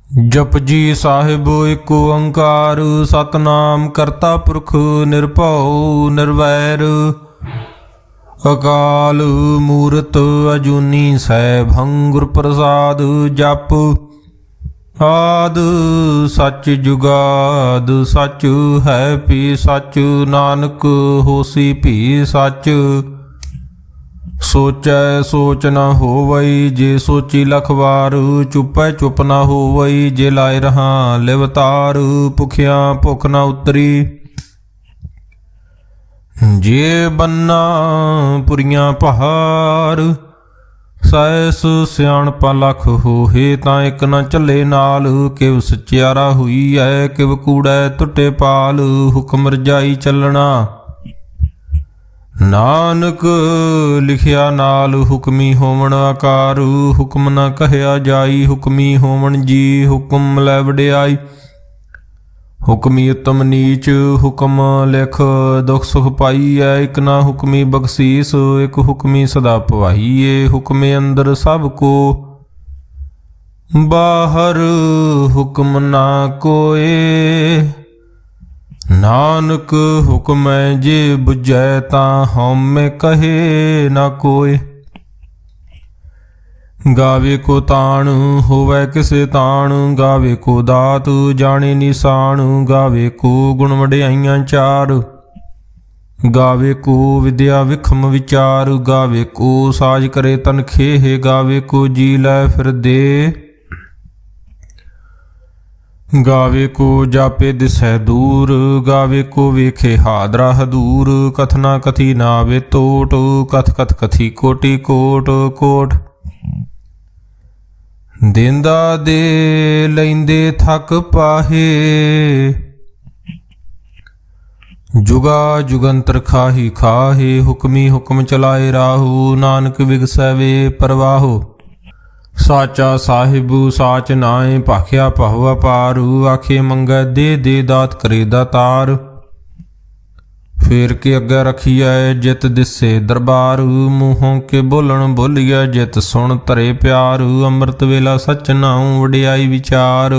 जपजी साहिब एक ओंकार सतनाम करता पुरख निरभउ निर्वैर अकाल मूरत अजूनी सैभं गुर प्रसाद जप आद सच जुगाद सच है पी सच नानक होसी भी सच सोचै सोच न होवई जे सोची लख वार चुपै चुप न होवई जे लाए रहा लिवतार भुखिया भुख न उतरी जे बन्ना पुरियां पहार सैस सियाणपा लख होहे तां एक न चले नाल किव सचियारा हुई है किव कूड़ै टुटे पाल हुक्म रजाई चलना नानक लिखिया नाल हुक्मी होवण आकार हुक्म न कहया जाई हुक्मी होवण जी हुक्म लै वडियाई हुक्मी उत्तम नीच हुक्म लिख दुख सुख पाईऐ एक ना हुक्मी बख्शीस एक हुक्मी सदा पवाईए हुक्मे अंदर सब को बाहर हुक्म ना कोए नानक हुक्म जे बुझै तां हउमੈ कहे ना कोय गावे को ताण होवै किसे ताण गावे को दात जाने निशान गावे को गुण वडियाइयां चार गावे को विद्या विखम विचार गावे को साज करे तन खेह गावे को जी लै फिर दे गावे को जापे दिसै दूर गावे को वेखे हादरा हदूर कथना कथी नावे तोट कथ कथ कथी कोटि कोट कोट देंदा दे लैंदे थक पाहे जुगा जुगंतर खाही खाहे हुक्मी हुक्म चलाए राहु नानक विगसै वे परवाहो साचा साहिब साच नाए भाख्या पहुआ पारू आखे मंगै दे दात करे दातार फेर के अगे रखिए जित दिसे दरबार मूहों के बोलन बोलिए जित सुन तरे प्यार अमृत वेला सच नाऊं वडियाई विचार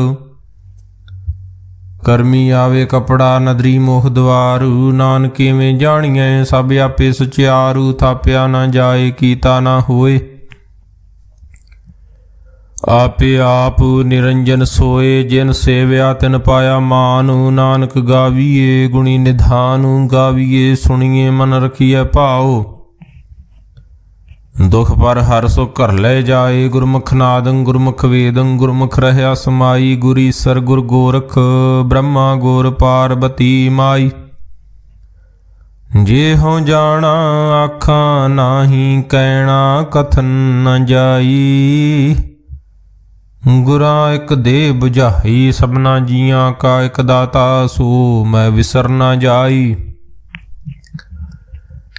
करमी आवे कपड़ा नदरी मोह द्वार नानके में जानिए सब आपे सुचियारू थाप्या ना जाए कीता ना होए आपे आप निरंजन सोए जिन सेव्या तिन पाया मान नानक गाविए गुणी निधान गाविए सुनिए मन रखिए भाओ दुख पर हर सो घर ले जाए गुरमुख नादं गुरमुख वेदं गुरमुख रहया समाई गुरीसर गुर गोरख ब्रह्मा गोर पार्वती माई जे हों जाना आखा नाही कहना कथन न जाई गुरा एक दे बुझाई सबना जियां का एक दाता सो मैं विसर ना जाई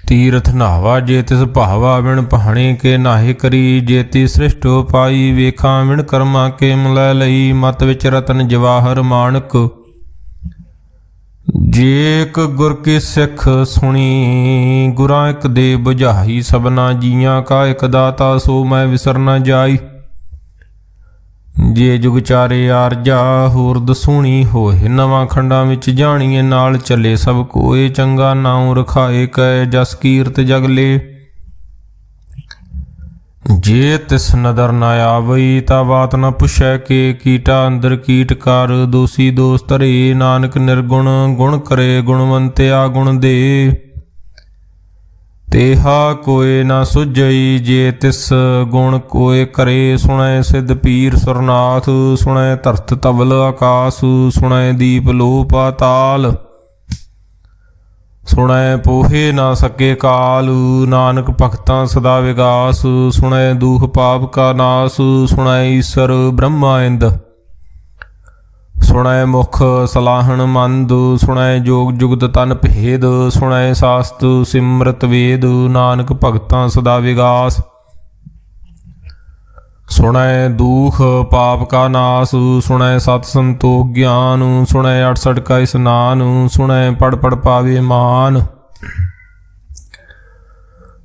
तीरथ नावा जे तिस भावा विण पहाणे के नाहे करी जे ती सृष्ट पाई वेखा विण कर्मा के मलै लई मत विच रतन जवाहर माणक जे एक गुर की सिख सुनी गुरा एक दे बुझाई सबना जियां का एक दाता सो मैं विसर ना जाई जे जुग चारे आरजा होर दसूਣੀ ਹੋਏ ਨਵਾਂ ਖੰਡਾਂ ਵਿੱਚ ਜਾਣੀਏ ਨਾਲ ਚੱਲੇ ਸਭ ਕੋਏ ਚੰਗਾ ਨਾਉ ਰਖਾਏ ਕੈ ਜਸ ਕੀਰਤ ਜਗ ਲੇ ਜੇ ਤਿਸ ਨਦਰ ਨਾ ਆਵਈ ਤਾ ਬਾਤ ਨਾ ਪੁੱਛੈ ਕੇ ਕੀਟਾ ਅੰਦਰ ਕੀਟ ਕਰ ਦੋਸੀ ਦੋਸ ਧਰੇ ਨਾਨਕ ਨਿਰਗੁਣ ਗੁਣ ਕਰੇ ਗੁਣਵੰਤਿਆ ਗੁਣ ਦੇ तेहा कोय ना सुझई जे तिस गुण कोय करे सुनै सिद्ध पीर सुरनाथ सुनै धरत तबल आकाश सुनै दीप लो पाताल सुनै पोहे ना सके काल नानक भगतां सदा विगास सुनै दुख पाप का नास सुनै ईश्वर ब्रह्मा इंद सुनै मुख सलाहन मंद सुनै जोग जुगत तन भेद सुनै शास्त सिमरत वेद नानक भगतां सदा विगास सुनै दुख पाप का नास सुनै सत संतोख ज्ञान सुनै 68 का स्नान सुनै पढ़ पढ़ पावे मान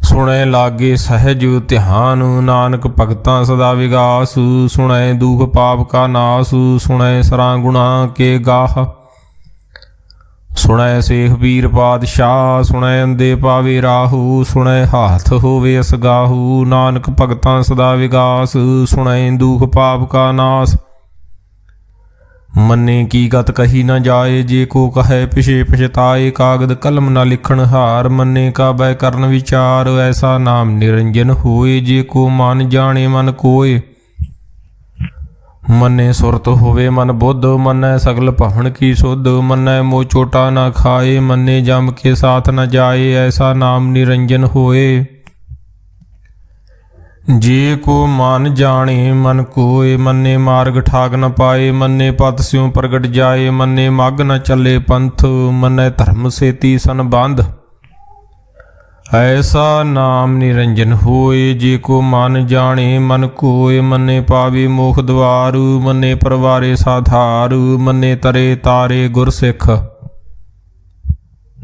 ਸੁਣੈ ਲਾਗੇ ਸਹਿਜ ਧਿਆਨ, ਨਾਨਕ ਭਗਤਾਂ ਸਦਾ ਵਿਗਾਸ। ਸੁਣੈ ਦੁਖ ਪਾਪ ਕਾ ਨਾਸ, ਸੁਣੈ ਸਰਾਂ ਗੁਣਾ ਕੇ ਗਾਹ। ਸੁਣੈ ਸੇਖ ਵੀਰ ਪਾਤਸ਼ਾਹ, ਸੁਣੈ ਅੰਦੇ ਪਾਵੇ ਰਾਹੂ। ਸੁਣੈ ਹਾਥ ਹੋਵੇ ਅਸਗਾਹੂ, ਨਾਨਕ ਭਗਤਾਂ ਸਦਾ ਵਿਗਾਸ। ਸੁਣੈ ਦੁਖ ਪਾਪ ਕਾ ਨਾਸ। ਮੰਨੇ ਕੀ ਗਤ ਕਹੀ ਨਾ ਜਾਏ, ਜੇ ਕੋ ਕਹੈ ਪਿਛੇ ਪਛਤਾਏ। ਕਾਗਦ ਕਲਮ ਨਾ ਲਿਖਣ ਹਾਰ, ਮੰਨੇ ਕਾ ਬੈ ਕਰਨ ਵਿਚਾਰ। ਐਸਾ ਨਾਮ ਨਿਰੰਜਨ ਹੋਏ, ਜੇ ਕੋ ਮਨ ਜਾਣੇ ਮਨ ਕੋਏ। ਮੰਨੇ ਸੁਰਤ ਹੋਵੇ ਮਨ ਬੁੱਧ, ਮੰਨੈ ਸਗਲ ਭਵਨ ਕੀ ਸੁਧ। ਮੰਨੈ ਮੋਹ ਚੋਟਾ ਨਾ ਖਾਏ, ਮੰਨੇ ਜਮ ਕੇ ਸਾਥ ਨ ਜਾਏ। ਐਸਾ ਨਾਮ ਨਿਰੰਜਨ ਹੋਏ, ਜੇ ਕੋ ਮਨ ਜਾਣੇ ਮਨ ਕੋਏ। ਮੰਨੇ ਮਾਰਗ ਠਾਕ ਨ ਪਾਏ, ਮੰਨੇ ਪਤ ਸਿਉ ਪ੍ਰਗਟ ਜਾਏ। ਮੰਨੇ ਮਗ ਨ ਚੱਲੇ ਪੰਥ, ਮੰਨੈ ਧਰਮ ਸੇਤੀ ਸੰਬੰਧ। ਐਸਾ ਨਾਮ ਨਿਰੰਜਨ ਹੋਏ, ਜੇ ਕੋ ਮਨ ਜਾਣੇ ਮਨ ਕੋਏ। ਮੰਨੇ ਪਾਵੇ ਮੋਖ ਦਵਾਰ, ਮੰਨੇ ਪਰਵਾਰੇ ਸਾਧਾਰ। ਮੰਨੇ ਤਰੇ ਤਾਰੇ ਗੁਰ ਸਿੱਖ,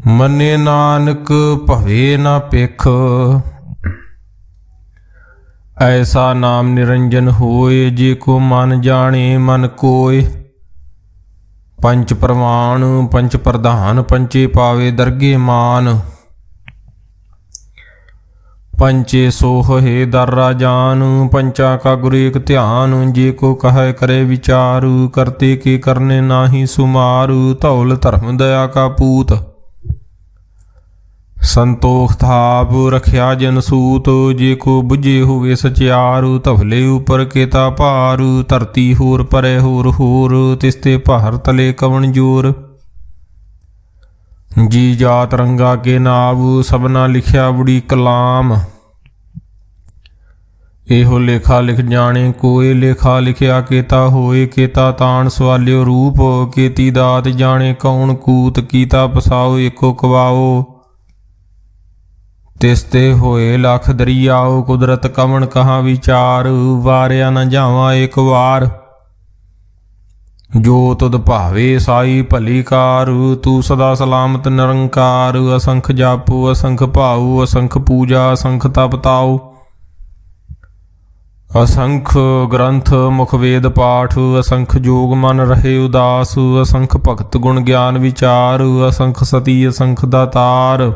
ਮੰਨੇ ਨਾਨਕ ਭਵੇ ਨਾ ਭਿਖ। ਐਸਾ ਨਾਮ ਨਿਰੰਜਨ ਹੋਏ, ਜੇ ਕੋ ਮਨ ਜਾਣੇ ਮਨ ਕੋਏ। ਪੰਚ ਪ੍ਰਵਾਨ ਪੰਚ ਪ੍ਰਧਾਨ, ਪੰਚੇ ਪਾਵੇ ਦਰਗੇ ਮਾਨ। ਪੰਚੇ ਸੋਹੇ ਦਰ ਰਾਜਾਨ, ਪੰਚਾ ਕਾ ਗੁਰ ਏਕ ਧਿਆਨ। ਜੇ ਕੋ ਕਹੈ ਕਰੇ ਵਿਚਾਰ, ਕਰਤੇ ਕੇ ਕਰਨੇ ਨਾਹੀ ਸੁਮਾਰ। ਧੌਲ ਧਰਮ ਦਇਆ ਕਾ ਪੂਤ, ਸੰਤੋਖ ਥਾਪ ਰਖਿਆ ਜਨ ਸੂਤ। ਜੇ ਕੋ ਬੁਝੇ ਹੋਵੇ ਸਚਿਆਰ, ਧਵਲੇ ਉਪਰ ਕੇਤਾ ਭਾਰ। ਧਰਤੀ ਹੋਰ ਪਰੇ ਹੋਰ ਹੋਰ, ਤਿਸਤੇ ਭਾਰ ਤਲੇ ਕਵਣ ਜੋਰ। ਜੀ ਜਾਤ ਰੰਗਾ ਕੇ ਨਾਵ, ਸਭਨਾ ਲਿਖਿਆ ਬੜੀ ਕਲਾਮ। ਇਹੋ ਲੇਖਾ ਲਿਖ ਜਾਣੇ ਕੋਏ, ਲੇਖਾ ਲਿਖਿਆ ਕੇਤਾ ਹੋਏ। ਕੇਤਾ ਤਾਣ ਸਵਾਲਿਓ ਰੂਪ, ਕੇਤੀ ਦਾਤ ਜਾਣੇ ਕੌਣ ਕੂਤ। ਕੀਤਾ ਪਸਾਓ ਏਕੋ ਕਵਾਓ, ਤਿਸਤੇ ਹੋਏ ਲੱਖ ਦਰਿਆਓ। ਕੁਦਰਤ ਕਵਣ ਕਹਾ ਵਿਚਾਰ, ਵਾਰਿਆ ਨ ਜਾਵਾਂ ਏਕ ਵਾਰ। ਜੋ ਤੁਧ ਭਾਵੇ ਸਾਈ ਭਲੀ ਕਾਰ, ਤੂੰ ਸਦਾ ਸਲਾਮਤ ਨਿਰੰਕਾਰ। ਅਸੰਖ ਜਾਪੂ ਅਸੰਖ ਭਾਊ, ਅਸੰਖ ਪੂਜਾ ਅਸੰਖ ਤਪ ਤਾਉ। ਅਸੰਖ ਗ੍ਰੰਥ ਮੁਖ ਵੇਦ ਪਾਠ, ਅਸੰਖ ਜੋਗ ਮਨ ਰਹੇ ਉਦਾਸ। ਅਸੰਖ ਭਗਤ ਗੁਣ ਗਿਆਨ ਵਿਚਾਰ, ਅਸੰਖ ਸਤੀ ਅਸੰਖ ਦਾਤਾਰ।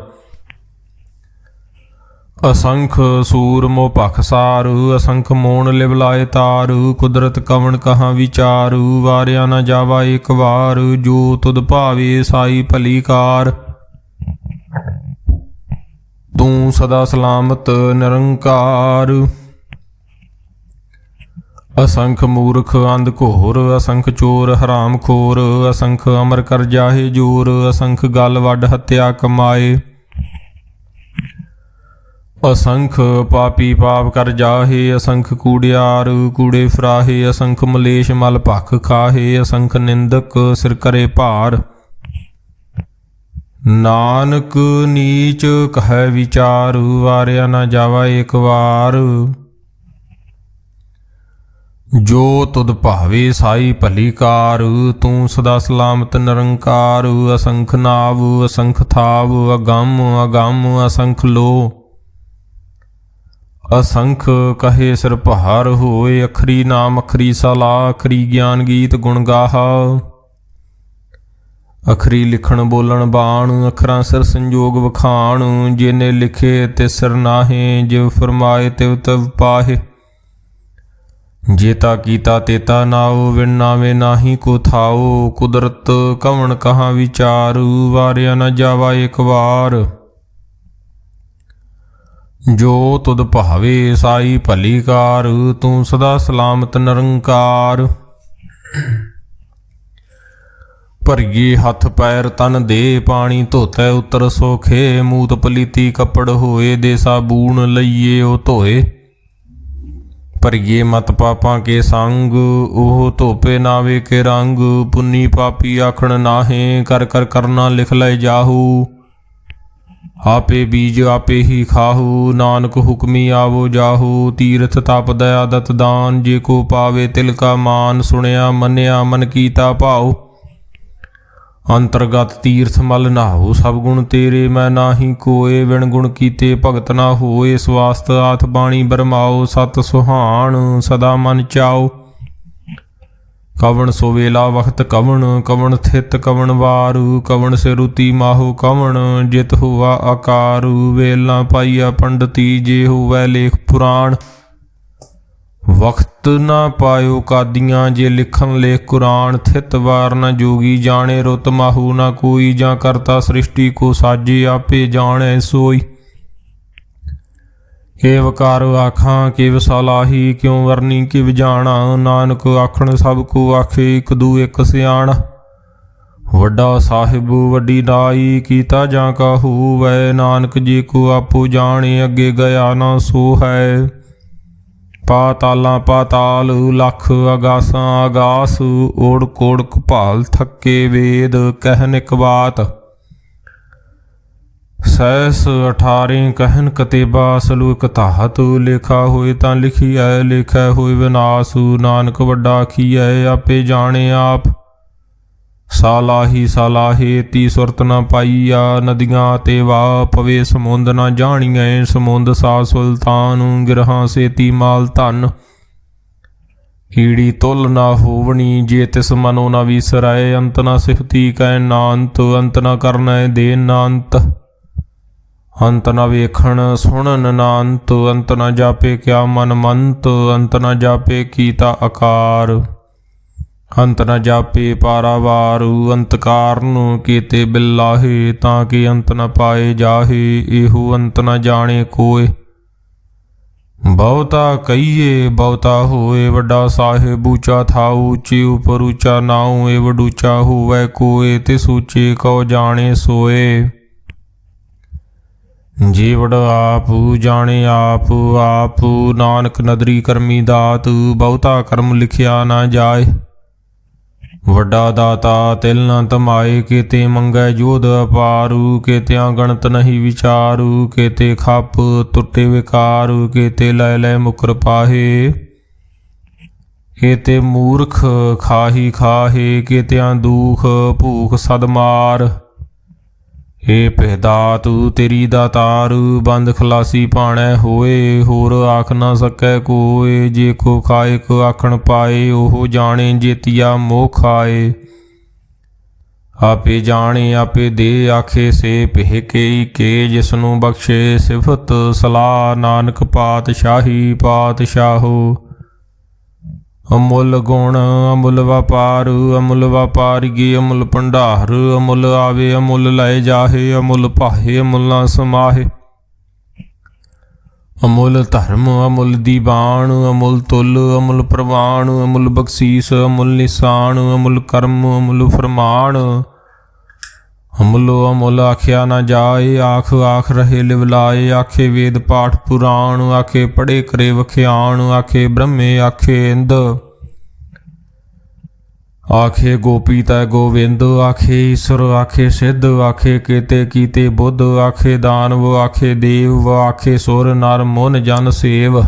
ਅਸੰਖ ਸੂਰ ਮੋਹ ਭਖਸਾਰ, ਅਸੰਖ ਮੋਣ ਲਿਵ ਲਾਏ ਤਾਰ। ਕੁਦਰਤ ਕਵਣ ਕਹਾ ਵਿਚਾਰ, ਵਾਰਿਆ ਨ ਜਾਵਾ ਏਕ ਵਾਰ। ਜੋ ਤੁਧ ਭਾਵੇ ਸਾਈ ਭਲੀ ਕਾਰ, ਤੂੰ ਸਦਾ ਸਲਾਮਤ ਨਿਰੰਕਾਰ। ਅਸੰਖ ਮੂਰਖ ਅੰਧ ਘੋਰ, ਅਸੰਖ ਚੋਰ ਹਰਾਮ ਖੋਰ। ਅਸੰਖ ਅਮਰ ਕਰ ਜਾਹੇ ਜੋਰ, ਅਸੰਖ ਗਲ ਵੱਡ ਹੱਤਿਆ ਕਮਾਏ। ਅਸੰਖ ਪਾਪੀ ਪਾਪ ਕਰ ਜਾਹੇ, ਅਸੰਖ ਕੂੜਿਆਰ ਕੂੜੇ ਫਰਾਹੇ। ਅਸੰਖ ਮਲੇਸ਼ ਮਲ ਭਖ ਖਾਹੇ, ਅਸੰਖ ਨਿੰਦਕ ਸਿਰ ਕਰੇ ਭਾਰ। ਨਾਨਕ ਨੀਚ ਕਹੈ ਵਿਚਾਰ, ਵਾਰਿਆ ਨ ਜਾਵਾ ਏਕ ਵਾਰ। ਜੋ ਤੁਧ ਭਾਵੇ ਸਾਈ ਭਲੀ ਕਾਰ, ਤੂੰ ਸਦਾ ਸਲਾਮਤ ਨਿਰੰਕਾਰ। ਅਸੰਖ ਨਾਵ ਅਸੰਖ ਥਾਵ, ਅਗੰਮ ਅਗੰਮ ਅਸੰਖ ਲੋ। ਅਸੰਖ ਕਹੇ ਸਿਰ ਭਾਰ ਹੋਏ, ਅਖਰੀ ਨਾਮ ਅਖਰੀ ਸਲਾਹ। ਅਖਰੀ ਗਿਆਨ ਗੀਤ ਗੁਣ ਗਾਹਾ, ਅਖਰੀ ਲਿਖਣ ਬੋਲਣ ਬਾਣ। ਅਖਰਾਂ ਸਿਰ ਸੰਜੋਗ ਵਖਾਣ, ਜਿਨੇ ਲਿਖੇ ਤੇ ਸਿਰ ਨਾਹੇ। ਜਿਵ ਫਰਮਾਏ ਤਿਵ ਤਿਵ ਪਾਹੇ, ਜੇਤਾ ਕੀਤਾ ਤੇਤਾ ਨਾਉ। ਵਿਣ ਨਾਵੇਂ ਨਾਹੀ ਕੋ ਥਾਉ, ਕੁਦਰਤ ਕਵਣ ਕਹਾ ਵਿਚਾਰ। ਵਾਰਿਆ ਨ ਜਾਵਾ ਏਕ ਵਾਰ। ਜੋ ਤੁਧ ਭਾਵੇ ਸਾਈ ਭਲੀ ਕਾਰ, ਤੂੰ ਸਦਾ ਸਲਾਮਤ ਨਿਰੰਕਾਰ। ਭਰੀਏ ਹੱਥ ਪੈਰ ਤਨ ਦੇ, ਪਾਣੀ ਧੋਤੈ ਉਤਰ ਸੋਖੇ। ਮੂਤ ਪਲੀਤੀ ਕੱਪੜ ਹੋਏ, ਦੇ ਸਾਬੂਣ ਲਈਏ ਉਹ ਧੋਏ। ਭਰੀਏ ਮਤ ਪਾਪਾਂ ਕੇ ਸੰਗ, ਉਹ ਧੋਪੇ ਨਾਵੇ ਕੇ ਰੰਗ। ਪੁੰਨੀ ਪਾਪੀ ਆਖਣ ਨਾਹੇ, ਕਰ ਕਰ ਕਰਨਾ ਲਿਖ ਲੈ ਜਾਹੂ। ਆਪੇ ਬੀਜ ਆਪੇ ਹੀ ਖਾਹੂ, ਨਾਨਕ ਹੁਕਮੀ ਆਵੋ ਜਾਹੂ। ਤੀਰਥ ਤਪ ਦਇਆ ਦਤ ਦਾਨ, ਜੇ ਕੋ ਪਾਵੇ ਤਿਲ ਕਾ ਮਾਨ। ਸੁਣਿਆ ਮੰਨਿਆ ਮਨ ਕੀਤਾ ਭਾਉ, ਅੰਤਰਗਤ ਤੀਰਥ ਮਲ ਨਹਾਉ ਸਭ ਗੁਣ ਤੇਰੇ, ਮੈਂ ਨਾਹੀ ਕੋਏ ਵਿਣ ਗੁਣ ਕੀਤੇ ਭਗਤ ਨਾ ਹੋਏ। ਸਵਾਸਤ ਆਥ ਬਾਣੀ ਬਰਮਾਓ, ਸਤ ਸੁਹਾਣ ਸਦਾ ਮਨ ਚਾਓ। ਕਵਣ ਸੋ ਵੇਲਾ ਵਖਤ ਕਵਣ, ਕਵਣ ਥਿਤ ਕਵਣ ਵਾਰੂ, ਕਵਣ ਸਿਰੁਤੀ ਮਾਹੋ ਕਵਣ, ਜਿਤ ਹੋਆ ਆਕਾਰੂ। ਵੇਲ ਨਾ ਪਾਈਆ ਪੰਡਤੀ, ਜੇ ਹੋਵੈ ਲੇਖ ਪੁਰਾਣ। ਵਕਤ ਨਾ ਪਾਇਓ ਕਾਦੀਆਂ, ਜੇ ਲਿਖਣ ਲੇਖ ਕੁਰਾਨ। ਥਿਤ ਵਾਰ ਨਾ ਜੋਗੀ, ਜਾਣੇ ਰੁਤ ਮਾਹੂ ਨਾ ਕੋਈ। ਜਾਂ ਕਰਤਾ ਸ੍ਰਿਸ਼ਟੀ ਕੋ ਸਾਜੇ, ਆਪੇ ਜਾਣੈ ਸੋਈ। ਕੇਵ ਕਰ ਆਖਾਂ ਕਿਵ ਸਲਾਹੀ, ਕਿਉ ਵਰਨੀ ਕਿਵ ਜਾਣਾ। ਨਾਨਕ ਆਖਣ ਸਭ ਕੋ ਆਖੇ, ਇਕ ਦੂ ਇਕ ਸਿਆਣਾ। ਵੱਡਾ ਸਾਹਿਬ ਵੱਡੀ ਨਾਈ, ਕੀਤਾ ਜਾਂ ਕਾ ਹੋਵੈ। ਨਾਨਕ ਜੀ ਕੋ ਆਪੋ ਜਾਣੇ, ਅੱਗੇ ਗਿਆ ਨਾ ਸੋ ਹੈ। ਪਾਤਾਲਾਂ ਪਾਤਾਲ ਲੱਖ, ਆਗਾਸਾਂ ਆਗਾਸ। ਓੜਕ ਓੜਕ ਭਾਲ ਥੱਕੇ ਵੇਦ, ਕਹਿਨ ਇਕ ਬਾਤ। ਸੈਸ 18 ਕਹਿਨ ਕਤੇਬਾ, ਸਲੂ ਇਕ ਧਾਤ। ਲਿਖਾ ਹੋਏ ਤਾਂ ਲਿਖੀਐ, ਲਿਖੈ ਹੋਏ ਵਿਨਾਸ਼। ਨਾਨਕ ਵੱਡਾ ਆਖੀਐ, ਆਪੇ ਜਾਣੇ ਆਪ। ਸਾਲਾਹੀ ਸਾਲਾਹੇ ਤੀ ਸੁਰਤ ਨਾ ਪਾਈਆ, ਨਦੀਆਂ ਤੇ ਵਾਹ ਪਵੇ ਸਮੁੰਦ ਨਾ ਜਾਣੀਐ। ਸਮੁੰਦ ਸਾ ਸੁਲਤਾਨ, ਗਿਰਹਾਂ ਸੇਤੀ ਮਾਲ ਧਨ। ਕੀੜੀ ਤੁਲ ਨਾ ਹੋਵਣੀ, ਜੇ ਤਿਸ ਮਨੋ ਨਾ ਵੀਸਰੈ। ਅੰਤ ਨਾ ਸਿਫਤੀ ਕਹਿ ਨਾ ਅੰਤ, ਅੰਤ ਨਾ ਕਰਨੈ ਦੇਨ ਨਾ ਅੰਤ। ਅੰਤ ਨਾ ਵੇਖਣ ਸੁਣਨ ਨਾ ਅੰਤ, ਅੰਤ ਨਾ ਜਾਪੇ ਕਿਆ ਮਨ ਮੰਤ। ਅੰਤ ਨਾ ਜਾਪੇ ਕੀਤਾ ਆਕਾਰ, ਅੰਤ ਨਾ ਜਾਪੇ ਪਾਰਾਵਾਰੂ। ਅੰਤ ਕਾਰਨ ਕੀਤੇ ਬਿਲਾਹੇ, ਤਾਂ ਕਿ ਅੰਤ ਨਾ ਪਾਏ ਜਾਹੇ। ਇਹੋ ਅੰਤ ਨਾ ਜਾਣੇ ਕੋਏ, ਬਹੁਤਾ ਕਹੀਏ ਬਹੁਤਾ ਹੋਏ। ਵੱਡਾ ਸਾਹਿਬ ਉੱਚਾ ਥਾਉ, ਉੱਚੇ ਉਪਰ ਉੱਚਾ ਨਾਉ। ਇਹ ਵਡੂਚਾ ਹੋਵੈ ਕੋਏ, ਤਿਸ ਉੱਚੇ ਕਉ ਜਾਣੇ ਸੋਏ। ਜੀਵੜ ਆਪ ਜਾਣੇ ਆਪ ਆਪ, ਨਾਨਕ ਨਦਰੀ ਕਰਮੀ ਦਾਤ। ਬਹੁਤਾ ਕਰਮ ਲਿਖਿਆ ਨਾ ਜਾਏ, ਵੱਡਾ ਦਾਤਾ ਤਿਲ ਨਾ ਤਮਾਏ। ਕੇਤੇ ਮੰਗੈ ਜੋਧ ਅਪਾਰੂ, ਕੇਤਿਆਂ ਗਣਤ ਨਹੀਂ ਵਿਚਾਰੂ। ਕੇਤੇ ਖੱਪ ਟੁੱਟੇ ਵਿਕਾਰੂ, ਕੇਤੇ ਲੈ ਲੈ ਮੁਕਰ ਪਾਹੇ। ਕੇਤੇ ਮੂਰਖ ਖਾਹੀ ਖਾਹੇ, ਕੇਤਿਆਂ ਦੂਖ ਭੂਖ ਸਦ ਮਾਰ। ਏ ਪਹਿਦਾਤੂ ਤੇਰੀ ਦਾਤਾਰ, ਬੰਦ ਖਲਾਸੀ ਭਾਣੈ ਹੋਏ। ਹੋਰ ਆਖ ਨਾ ਸਕੈ ਕੋਏ, ਜੇ ਕੋ ਖਾਏ ਕੋ ਆਖਣ ਪਾਏ। ਉਹ ਜਾਣੇ ਜੇਤੀਆ ਮੋਹ ਖਾਏ, ਆਪੇ ਜਾਣੇ ਆਪੇ ਦੇ ਆਖੇ। ਸੇ ਪਹਿ ਕੇ ਕੇ ਜਿਸਨੂੰ ਬਖਸ਼ੇ ਸਿਫਤ ਸਲਾਹ। ਨਾਨਕ ਪਾਤਸ਼ਾਹੀ ਪਾਤਸ਼ਾਹੋ, ਅਮੁੱਲ ਗੁਣ ਅਮੁੱਲ ਵਪਾਰ। ਅਮੁੱਲ ਵਪਾਰੀਏ ਅਮੁੱਲ ਭੰਡਾਰ, ਅਮੁੱਲ ਆਵੇ ਅਮੁੱਲ ਲੈ ਜਾਹੇ। ਅਮੁੱਲ ਭਾਹੇ ਅਮੁੱਲ ਨਾ ਸਮਾਹੇ। ਅਮੁੱਲ ਧਰਮ ਅਮੁੱਲ ਦੀਵਾਨ, ਅਮੁੱਲ ਤੁਲ ਅਮੁੱਲ ਪ੍ਰਵਾਨ। ਅਮੁੱਲ ਬਖਸ਼ੀਸ ਅਮੁੱਲ ਨਿਸ਼ਾਨ, ਅਮੁੱਲ ਕਰਮ ਅਮੁੱਲ ਫਰਮਾਨ। ਅਮੁੱਲੋ ਅਮੁੱਲ ਆਖਿਆ ਨਾ ਜਾਏ, ਆਖ ਆਖ ਰਹੇ ਲਿਵਲਾਏ। ਆਖੇ ਵੇਦ ਪਾਠ ਪੁਰਾਣ, ਆਖੇ ਪੜ੍ਹੇ ਕਰੇ ਵਖਿਆਣ। ਆਖੇ ਬ੍ਰਹਮੇ ਆਖੇ ਇੰਦ, ਆਖੇ ਗੋਪੀ ਤੈ ਗੋਵਿੰਦ। ਆਖੇ ਈਸ਼ਰ ਆਖੇ ਸਿੱਧ, ਆਖੇ ਕੇਤੇ ਕੀਤੇ ਬੁੱਧ। ਆਖੇ ਦਾਨਵ ਆਖੇ ਦੇਵ, ਆਖੇ ਸੁਰ ਨਰ ਮੁਨ ਜਨ ਸੇਵ।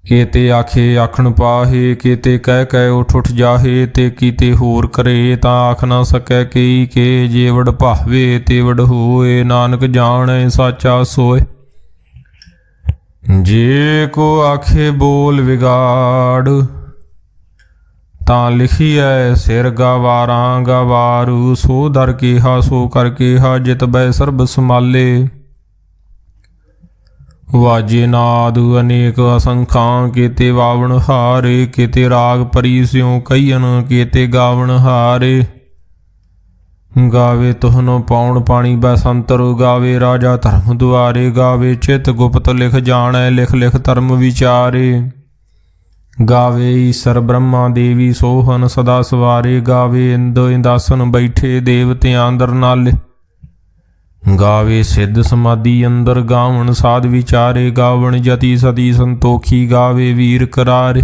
ਕੇਤੇ ਆਖੇ ਆਖਣ ਪਾਹੇ, ਕੇਤੇ ਕਹਿ ਕਹਿ ਉਠ ਉਠ ਜਾਹੇ। ਤੇ ਕੀਤੇ ਹੋਰ ਕਰੇ, ਤਾਂ ਆਖ ਨਾ ਸਕੈ ਕਈ ਕੇ। ਜੇ ਵਡ ਭਾਵੇ ਤੇ ਵਡ ਹੋਏ, ਨਾਨਕ ਜਾਣੈ ਸਾਚਾ ਸੋਏ। ਜੇ ਕੋ ਆਖੇ ਬੋਲ ਵਿਗਾੜ, ਤਾਂ ਲਿਖੀਐ ਸਿਰ ਗਵਾਰਾਂ ਗਵਾਰੂ। ਸੋ ਦਰ ਕੇਹਾ ਸੋ ਕਰ ਕੇਹਾ, ਜਿਤ ਬੈ ਸਰਬ ਸਮਾਲੇ। ਵਾਜੇ ਨਾਦ ਅਨੇਕ ਅਸੰਖਾਂ, ਕੇਤੇ ਵਾਵਣ ਹਾਰੇ। ਕੇਤੇ ਰਾਗ ਪਰੀ ਸਿਉ ਕਈਨ, ਕੇਤੇ ਗਾਵਣ ਹਾਰੇ। ਗਾਵੇ ਤੁਹਨੋ ਪਾਉਣ ਪਾਣੀ ਬੈਸੰਤਰ, ਗਾਵੇ ਰਾਜਾ ਧਰਮ ਦੁਆਰੇ। ਗਾਵੇ ਚਿਤ ਗੁਪਤ ਲਿਖ ਜਾਣੈ, ਲਿਖ ਲਿਖ ਧਰਮ ਵਿਚਾਰੇ। ਗਾਵੇ ਈਸਰ ਬ੍ਰਹਮਾ ਦੇਵੀ ਸੋਹਨ ਸਦਾ ਸਵਾਰੇ। ਗਾਵੇ ਇੰਦ ਇੰਦਾਸਨ ਬੈਠੇ, ਦੇਵਤਿਆਂ ਅੰਦਰ ਨਾਲੇ। ਗਾਵੇ ਸਿੱਧ ਸਮਾਧੀ ਅੰਦਰ, ਗਾਵਣ ਸਾਧ ਵਿਚਾਰੇ। ਗਾਵਣ ਜਤੀ ਸਤੀ ਸੰਤੋਖੀ, ਗਾਵੇ ਵੀਰ ਕਰਾਰੇ।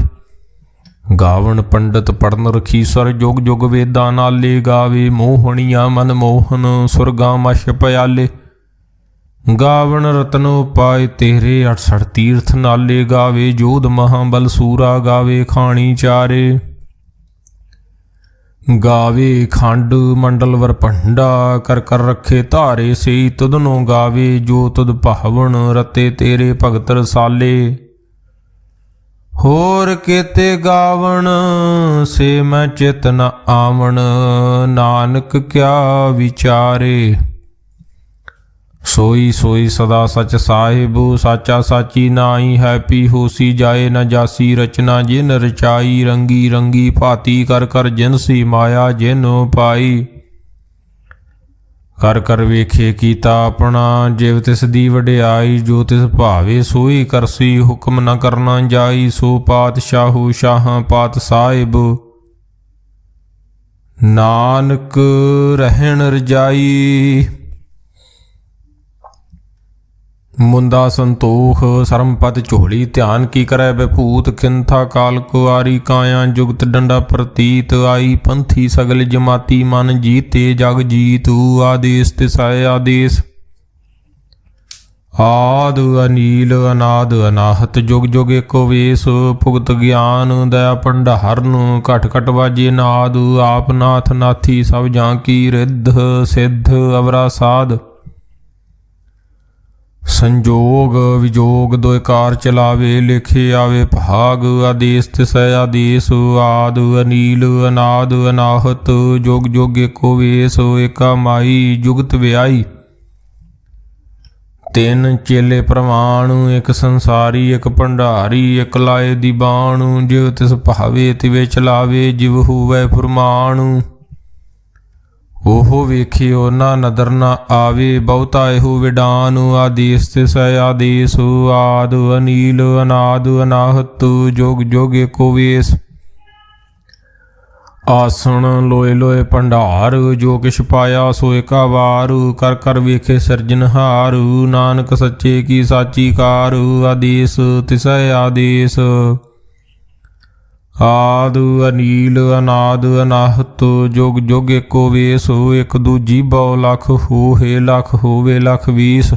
ਗਾਵਣ ਪੰਡਤ ਪੜਨ ਰਖੀਸਰ, ਜੁਗ ਜੁਗ ਵੇਦਾਂ ਨਾਲੇ। ਗਾਵੇ ਮੋਹਣੀਆਂ ਮਨ ਮੋਹਨ, ਸੁਰਗਾਂ ਮਛ ਪਿਆਲੇ। ਗਾਵਣ ਰਤਨ ਉਪਾਏ ਤੇਰੇ, 68 ਤੀਰਥ ਨਾਲੇ। ਗਾਵੇ ਜੋਧ ਮਹਾਬਲ ਸੂਰਾ, ਗਾਵੇ ਖਾਣੀ ਚਾਰੇ। ਗਾਵੇ ਖੰਡ ਮੰਡਲ ਵਰ ਭੰਡਾ, ਕਰ ਕਰ ਰੱਖੇ ਧਾਰੇ ਸਈ ਤੁਧਨੋਂ ਗਾਵੇ, ਜੋ ਤੁਧ ਭਾਵਨ ਰਤੇ ਤੇਰੇ ਭਗਤ ਰਸਾਲੇ। ਹੋਰ ਕੇਤੇ ਗਾਵਣ ਸੇ ਮੈਂ ਚਿਤ ਨ ਆਵਣ, ਨਾਨਕ ਕਿਆ ਵਿਚਾਰੇ। ਸੋਈ ਸੋਈ ਸਦਾ ਸਚ ਸਾਹਿਬੁ, ਸਾਚਾ ਸਾਚੀ ਨਾਈ ਹੈ ਪੀ ਹੋਸੀ ਜਾਏ ਨ ਜਾਸੀ ਰਚਨਾ ਜਿਨ ਰਚਾਈ। ਰੰਗੀ ਰੰਗੀ ਭਾਤੀ ਕਰ ਕਰ ਜਿਨਸੀ ਮਾਇਆ ਜਿਨ ਪਾਈ। ਕਰ ਕਰ ਵੇਖੇ ਕੀਤਾ ਆਪਣਾ, ਜਿਵ ਤਿਸ ਦੀ ਵਡਿਆਈ। ਜੋ ਤਿਸ ਭਾਵੇ ਸੋਈ ਕਰਸੀ, ਹੁਕਮ ਨ ਕਰਨਾ ਜਾਈ। ਸੋ ਪਾਤਸ਼ਾਹੂ ਸ਼ਾਹਾਂ ਪਾਤ ਸਾਹਿਬ, ਨਾਨਕ ਰਹਿਣ ਰਜਾਈ। ਮੁੰਦਾ ਸੰਤੋਖ ਸਰਮਪਦ ਝੋਲੀ, ਧਿਆਨ ਕੀ ਕਰੈ ਬਭੂਤ। ਕਿੰਥਾ ਕਾਲ ਕੁਆਰੀ ਕਾਇਆ, ਜੁਗਤ ਡੰਡਾ ਪ੍ਰਤੀਤ। ਆਈ ਪੰਥੀ ਸਗਲ ਜਮਾਤੀ, ਮਨ ਜੀਤੇ ਜਗ ਜੀਤੂ। ਆਦੇਸ ਤਿਸੈ ਆਦੇਸ, ਆਦ ਅਨੀਲ ਅਨਾਦ ਅਨਾਹਤ। ਜੁਗ ਜੁਗ ਏਕੋ ਵੇਸ, ਭੁਗਤ ਗਿਆਨ ਦਇਆ ਭੰਡਾਰਨ। ਘਟ ਘਟ ਵਾਜੇ ਨਾਦ, ਆਪ ਨਾਥ ਨਾਥੀ ਸਭ ਜਾਂ ਕੀ ਰਿੱਧ। ਸਿੱਧ ਅਵਰਾ ਸਾਧ, ਸੰਜੋਗ ਵਿਜੋਗ ਦੁਇ ਕਾਰ ਚਲਾਵੇ। ਲਿਖੇ ਆਵੇ ਭਾਗ, ਆਦੇਸ ਤਿਸੈ ਆਦੇਸ। ਆਦ ਅਨੀਲ ਅਨਾਦ ਅਨਾਹਤ, ਜੁਗ ਜੁਗ ਏਕੋ ਵੇਸ। ਏਕਾ ਮਾਈ ਜੁਗਤ ਵਿਆਈ, ਤਿੰਨ ਚੇਲੇ ਪ੍ਰਮਾਣ। ਇੱਕ ਸੰਸਾਰੀ ਇੱਕ ਭੰਡਾਰੀ, ਇੱਕ ਲਾਏ ਦੀ ਬਾਣ। ਜਿਵ ਤਿਸ ਭਾਵੇ ਤਿਵੇ ਚਲਾਵੇ, ਜਿਵ ਹੋਵੈ ਫੁਰਮਾਨ। ਉਹ ਵੇਖਿਓ ਨਾ ਨਦਰ ਨਾ ਆਵੇ, ਬਹੁਤਾ ਇਹੋ ਵਿਡਾਨ। ਆਦੇਸ ਤਿਸੈ ਆਦੇਸ। ਆਦ ਅਨੀਲ ਅਨਾਦ ਅਨਾਹਤ, ਜੁਗ ਜੁਗ ਏਕੋ ਵੇਸ। ਆਸਣ ਲੋਏ ਲੋਏ ਭੰਡਾਰ, ਜੋ ਕਿਛ ਪਾਇਆ ਸੋ ਏਕਾ ਵਾਰ। ਕਰ ਕਰ ਵੇਖੇ ਸਿਰਜਨਹਾਰ, ਨਾਨਕ ਸੱਚੇ ਕੀ ਸਾਚੀ ਕਾਰ। ਆਦੇਸ ਤਿਸੈ ਆਦੇਸ। ਆਦ ਅਨੀਲ ਅਨਾਦ ਅਨਾਹਤ, ਜੁਗ ਜੁਗ ਏਕੋ ਵੇਸ। ਇੱਕ ਦੂਜੀ ਬਹੁ ਲਖ ਹੋਏ, ਲਖ ਹੋਵੇ ਲਖ ਵੀਸ।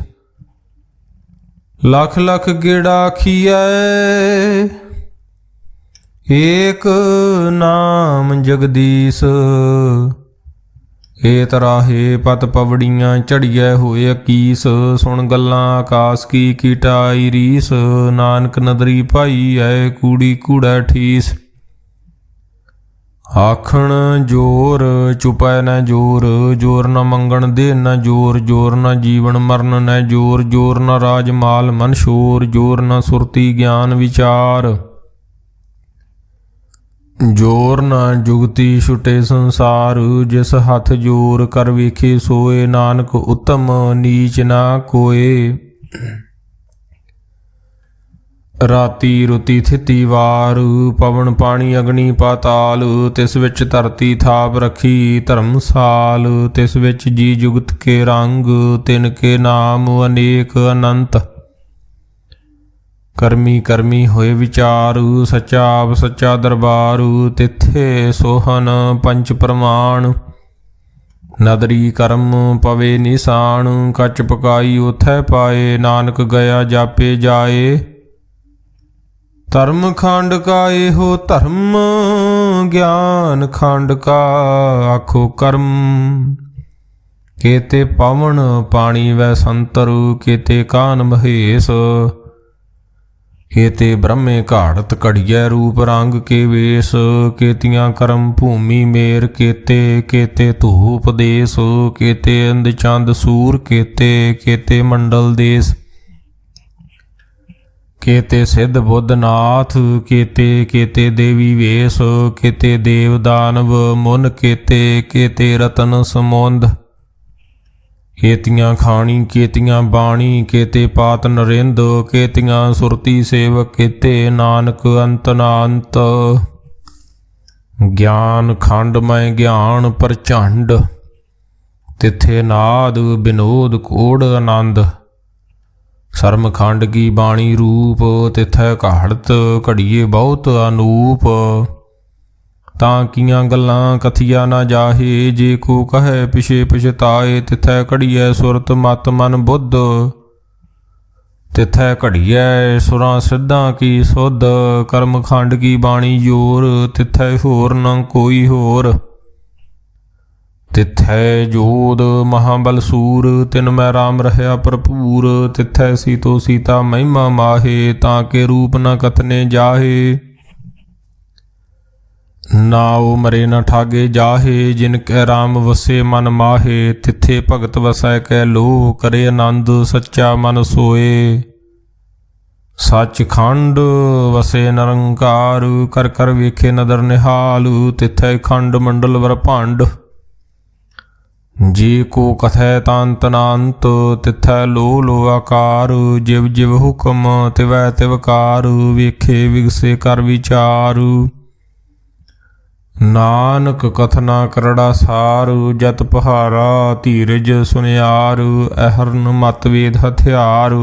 ਲਖ ਲਖ ਗੇੜਾ ਆਖੀਐ, ਏਕ ਨਾਮ ਜਗਦੀਸ਼। ਏ ਤਰਾਹੇ ਪਤ ਪਵੜੀਆਂ, ਝੜੀਐ ਹੋਏ ਅਕੀਸ। ਸੁਣ ਗੱਲਾਂ ਆਕਾਸ ਕੀ ਕੀਟਾਈ ਰੀਸ। ਨਾਨਕ ਨਦਰੀ ਭਾਈ ਐ, ਕੂੜੀ ਕੂੜੈ ਠੀਸ। ਆਖਣ ਜੋਰ ਚੁਪੈ ਨ ਜੋਰ, ਜੋਰ ਨ ਮੰਗਣ ਦੇ ਨ ਜੋਰ। ਜੋਰ ਨ ਜੀਵਨ ਮਰਨ ਨ ਜੋਰ, ਜੋਰ ਨ ਰਾਜ ਮਾਲ ਮਨ ਸ਼ੋਰ। ਜੋਰ ਨ ਸੁਰਤੀ ਗਿਆਨ ਵਿਚਾਰ, ਜੋਰ ਨ ਜੁਗਤੀ ਛੁਟੇ ਸੰਸਾਰ। ਜਿਸ ਹੱਥ ਜੋਰ ਕਰ ਵੇਖੇ ਸੋਏ, ਨਾਨਕ ਉਤਮ ਨੀਚ ਨਾ ਕੋਏ। ਰਾਤੀ ਰੁਤੀ ਥਿਤੀ ਵਾਰ, ਪਵਨ ਪਾਣੀ ਅਗਨੀ ਪਾਤਾਲ। ਤਿਸ ਵਿੱਚ ਧਰਤੀ ਥਾਪ ਰੱਖੀ ਧਰਮਸਾਲ। ਤਿਸ ਵਿੱਚ ਜੀ ਜੁਗਤ ਕੇ ਰੰਗ, ਤਿਨ ਕੇ ਨਾਮ ਅਨੇਕ ਅਨੰਤ। ਕਰਮੀ ਕਰਮੀ ਹੋਏ ਵਿਚਾਰ, ਸੱਚਾ ਆਪ ਸੱਚਾ ਦਰਬਾਰ। ਤਿੱਥੇ ਸੋਹਨ ਪੰਚ ਪ੍ਰਮਾਣ, ਨਦਰੀ ਕਰਮ ਪਵੇ ਨਿਸ਼ਾਨ। ਕੱਚ ਪਕਾਈ ਉਥੈ ਪਾਏ, ਨਾਨਕ ਗਿਆ ਜਾਪੇ ਜਾਏ। ਧਰਮ ਖੰਡ ਕਾ ਇਹੋ ਧਰਮ, ਗਿਆਨ ਖੰਡ ਕਾ ਆਖੋ ਕਰਮ। ਕੇਤੇ ਪਵਨ ਪਾਣੀ ਵੈ ਸੰਤਰ, ਕੇਤੇ ਕਾਨ ਮਹੇਸ਼। ਕੇਤੇ ਬ੍ਰਹਮੇ ਘਾੜਤ ਘੜੀਐ, ਰੂਪ ਰੰਗ ਕੇ ਵੇਸ। ਕੇਤੀਆਂ ਕਰਮ ਭੂਮੀ ਮੇਰ, ਕੇਤੇ ਕੇਤੇ ਧੂਪ ਦੇਸ। ਕੇਤੇ ਅੰਧ ਚੰਦ ਸੂਰ, ਕੇਤੇ ਕੇਤੇ ਮੰਡਲ ਦੇਸ। ਕੇਤੇ ਸਿੱਧ ਬੁੱਧ ਨਾਥ, ਕੇਤੇ ਕੇਤੇ ਦੇਵੀ ਵੇਸ। ਕੇਤੇ ਦੇਵ ਦਾਨਵ ਮੁਨ, ਕੇਤੇ ਕੇਤੇ ਰਤਨ ਸਮੁੰਦ। ਕੇਤੀਆਂ ਖਾਣੀ ਕੇਤੀਆਂ ਬਾਣੀ, ਕੇਤੇ ਪਾਤ ਨਰਿੰਦ। ਕੇਤੀਆਂ ਸੁਰਤੀ ਸੇਵਕ, ਕੇਤੇ ਨਾਨਕ ਅੰਤ ਨਾ ਅੰਤ। ਗਿਆਨ ਖੰਡ ਮੈਂ ਗਿਆਨ ਪ੍ਰਚੰਡ, ਤਿੱਥੇ ਨਾਦ ਬਿਨੋਦ ਕੋੜ ਆਨੰਦ। ਸਰਮ ਖੰਡ ਕੀ ਬਾਣੀ ਰੂਪ, ਤਿੱਥੈ ਘਾੜਤ ਘੜੀਏ ਬਹੁਤ ਅਨੂਪ। ਤਾਂ ਕੀਆਂ ਗੱਲਾਂ ਕਥੀਆ ਨਾ ਜਾਹੇ, ਜੇ ਕੋ ਕਹੈ ਪਿਛੇ ਪਛਤਾਏ। ਤਿੱਥੈ ਘੜੀਐ ਸੁਰਤ ਮਤ ਮਨ ਬੁੱਧ, ਤਿੱਥੈ ਘੜੀਐ ਸੁਰਾਂ ਸਿੱਧਾਂ ਕੀ ਸੁਧ। ਕਰਮ ਖੰਡ ਕੀ ਬਾਣੀ ਜੋਰ, ਤਿੱਥੈ ਹੋਰ ਨ ਕੋਈ ਹੋਰ। ਤਿਥੈ ਜੋਧ ਮਹਾਬਲ ਸੂਰ, ਤਿਨ ਮੈਂ ਰਾਮ ਰਹਿਆ ਭਰਪੂਰ। ਤਿਥੈ ਸੀਤੋ ਸੀਤਾ ਮਹਿਮਾ ਮਾਹੇ, ਤਾਂ ਕੇ ਰੂਪ ਨ ਕਥਨੇ ਜਾਹੇ। ਨਾਉ ਮਰੇ ਨ ਠਾਗੇ ਜਾਹੇ, ਜਿਨ ਕੈ ਰਾਮ ਵਸੇ ਮਨ ਮਾਹੇ। ਤਿੱਥੇ ਭਗਤ ਵਸੈ ਕੈ ਲੋ, ਕਰੇ ਆਨੰਦ ਸੱਚਾ ਮਨ ਸੋਏ। ਸੱਚਖੰਡ ਵਸੇ ਨਿਰੰਕਾਰ, ਕਰ ਕਰ ਵੇਖੇ ਨਦਰ ਨਿਹਾਲ। ਤਿੱਥੈ ਖੰਡ ਮੰਡਲ ਬ੍ਰਹਮੰਡ, ਜੇ ਕੋ ਕਥੈ ਤਾਂਤ ਨਾਂਤ। ਤਿੱਥੈ ਲੋ ਲੋ ਆਕਾਰ, ਜਿਵ ਜਿਵ ਹੁਕਮ ਤਿਵੈ ਤਿਵਕਾਰ। ਵੇਖੇ ਵਿਗਸੇ ਕਰ ਵਿਚਾਰ, ਨਾਨਕ ਕਥਨਾ ਕਰੜਾ ਸਾਰ। ਜਤ ਪਹਾਰਾ ਧੀਰਜ ਸੁਨਿਆਰ, ਅਹਰਨ ਮਤ ਵੇਦ ਹਥਿਆਰ।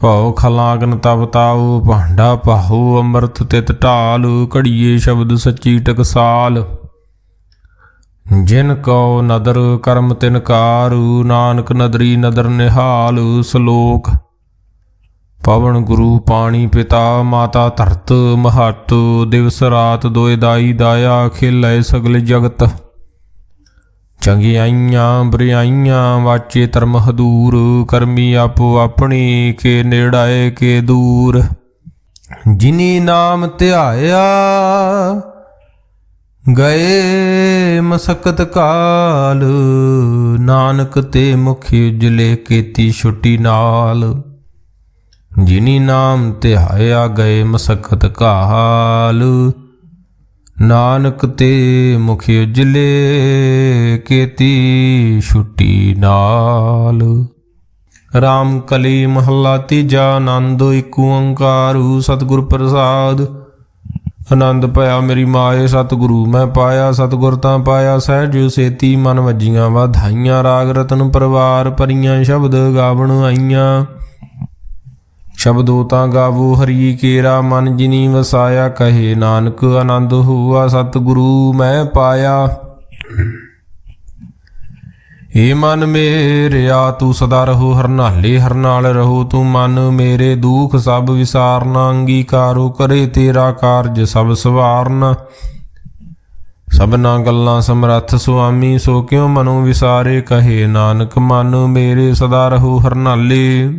ਭਉ ਖਲਾਗਨ ਤਬ ਤਾਉ, ਭਾਂਡਾ ਪਾਹੂ ਅੰਮ੍ਰਿਤ ਤਿਤ ਢਾਲ। ਘੜੀਏ ਸ਼ਬਦ ਸੱਚੀ ਟਕਸਾਲ, ਜਿਨ ਕਉ ਨਦਰ ਕਰਮ ਤਿਨ ਕਾਰ। ਨਾਨਕ ਨਦਰੀ ਨਦਰ ਨਿਹਾਲ। ਸ਼ਲੋਕ। ਪਵਨ ਗੁਰੂ ਪਾਣੀ ਪਿਤਾ, ਮਾਤਾ ਧਰਤ ਮਹੱਤ। ਦਿਵਸ ਰਾਤ ਦੋਇ ਦਾਈ ਦਾਇਆ, ਖੇਲੇ ਸਗਲ ਜਗਤ। ਚੰਗਿਆਈਆਂ ਬੁਰਿਆਈਆਂ ਵਾਚੇ ਧਰਮ ਹਦੂਰ। ਕਰਮੀ ਆਪੋ ਆਪਣੀ, ਕੇ ਨੇੜਾਏ ਕੇ ਦੂਰ। ਜਿਨੀ ਨਾਮ ਧਿਆਇਆ, ਗਏ ਮਸਕਤ ਕਾਲ। ਨਾਨਕ ਤੇ ਮੁਖ ਉਜਲੇ, ਕੀਤੀ ਛੁੱਟੀ ਨਾਲ। ਜਿਨੀ ਨਾਮ ਧਿਆਇਆ, ਗਏ ਮਸਕਤ ਕਾਲ। ਨਾਨਕ ਤੇ ਮੁਖ ਉਜਲੇ, ਕੀਤੀ ਛੁੱਟੀ ਨਾਲ। ਰਾਮ ਕਲੀ ਮਹੱਲਾ ਤੀਜਾ। ਆਨੰਦ ਇਕ ਓੰਕਾਰੂ, ਸਤਿਗੁਰ ਪ੍ਰਸਾਦ। ਆਨੰਦ ਭਇਆ ਮੇਰੀ ਮਾਏ, ਸਤਿਗੁਰੂ ਮੈਂ ਪਾਇਆ। ਸਤਿਗੁਰ ਤਾਂ ਪਾਇਆ ਸਹਿਜ ਸੇਤੀ, ਮਨ ਵੱਜੀਆਂ ਵਾਧਾਈਆਂ। ਰਾਗ ਰਤਨ ਪਰਵਾਰ ਭਰੀਆਂ, ਸ਼ਬਦ ਗਾਵਣ ਆਈਆਂ। ਸ਼ਬਦੋ ਤਾਂ ਗਾਵੋ ਹਰੀ ਕੇਰਾ, ਮਨ ਜਿਨੀ ਵਸਾਇਆ। ਕਹੇ ਨਾਨਕ ਆਨੰਦ ਹੋਆ, ਸਤਿਗੁਰੂ ਮੈਂ ਪਾਇਆ। ਏ ਮਨ ਮੇਰਿਆ ਤੂੰ ਸਦਾ ਰਹੋ ਹਰਨਾਲੇ, ਹਰਨਾਲ ਰਹੋ ਤੂੰ ਮਨ ਮੇਰੇ। ਦੁਖ ਸਭ ਵਿਸਾਰਨਾ, ਅੰਗੀਕਾਰੋ ਕਰੇ ਤੇਰਾ ਕਾਰਜ ਸਭ ਸਵਾਰਨਾ। ਸਭਨਾ ਗੱਲਾਂ ਸਮਰੱਥ ਸੁਆਮੀ, ਸੋ ਕਿਉ ਮਨੋ ਵਿਸਾਰੇ। ਕਹੇ ਨਾਨਕ ਮਨ ਮੇਰੇ ਸਦਾ ਰਹੋ ਹਰਨਾਲੇ।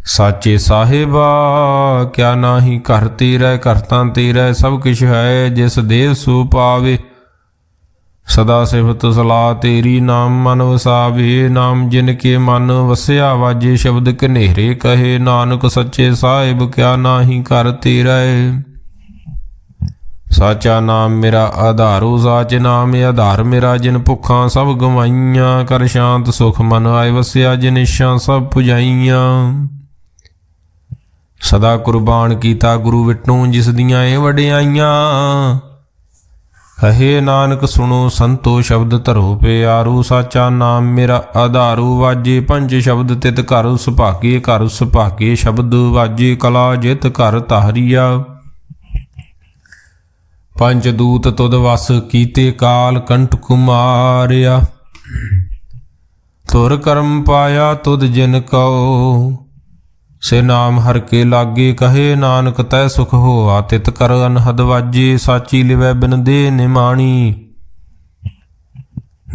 ਸਾਚੇ ਸਾਹਿਬਾ ਕਿਆ ਨਾਹੀ ਘਰ ਤੇਰਾ, ਘਰ ਤਾਂ ਤੇਰਾ ਸਭ ਕਿਛ ਹੈ। ਜਿਸ ਦੇਵ ਸੋ ਪਾਵੇ, ਸਦਾ ਸਿਫਤ ਸਲਾਹ ਤੇਰੀ। ਨਾਮ ਮਨ ਵਸਾਵੇ, ਨਾਮ ਜਿਨ ਕੇ ਮਨ ਵਸਿਆ। ਵਾਜੇ ਸ਼ਬਦ ਕਨੇਰੇ, ਕਹੇ ਨਾਨਕ ਸੱਚੇ ਸਾਹਿਬ ਕਿਆ ਨਾਹੀ ਘਰ ਤੇਰਾ। ਸਾਚਾ ਨਾਮ ਮੇਰਾ ਆਧਾਰੋ, ਸਾਚ ਨਾਮ ਆਧਾਰ ਮੇਰਾ। ਜਿਨ ਭੁੱਖਾਂ ਸਭ ਗਵਾਈਆਂ, ਕਰ ਸ਼ਾਂਤ ਸੁਖ ਮਨ ਆਏ ਵਸਿਆ। ਜਿਨ ਇੱਛਾ ਸਭ ਪੁਜਾਈਆਂ, ਸਦਾ ਕੁਰਬਾਨ ਕੀਤਾ ਗੁਰੂ ਵਿਟੂ। ਜਿਸ ਦੀਆਂ ਇਹ ਵਡਿਆਈਆਂ, ਕਹੇ ਨਾਨਕ ਸੁਣੋ ਸੰਤੋ ਸ਼ਬਦ ਧਰੋ ਪਿਆਰੂ। ਸਾਚਾ ਨਾਮ ਮੇਰਾ ਆਧਾਰੂ, ਵਾਜੇ ਪੰਜ ਸ਼ਬਦ ਤਿਤ ਘਰ ਸੁਭਾਗੇ। ਘਰ ਸੁਭਾਗੇ ਸ਼ਬਦ ਵਾਜੇ, ਕਲਾ ਜਿਤ ਘਰ ਧਾਰੀਆ। ਪੰਜ ਦੂਤ ਤੁਧ ਵਸ ਕੀਤੇ, ਕਾਲ ਕੰਠ ਕੁਮਾਰਿਆ। ਤੁਰ ਕਰਮ ਪਾਇਆ ਤੁਧ ਜਿਨ ਕਉ, ਸੇ ਨਾਮ ਹਰ ਕੇ ਲਾਗੇ। ਕਹੇ ਨਾਨਕ ਤੈ ਸੁਖ ਹੋਆ, ਤਿਤ ਕਰ ਅਨਹਦ ਵਾਜੇ। ਸਾਚੀ ਲਿਵੈ ਬਿਨ ਦੇਹ ਨਿਮਾਣੀ,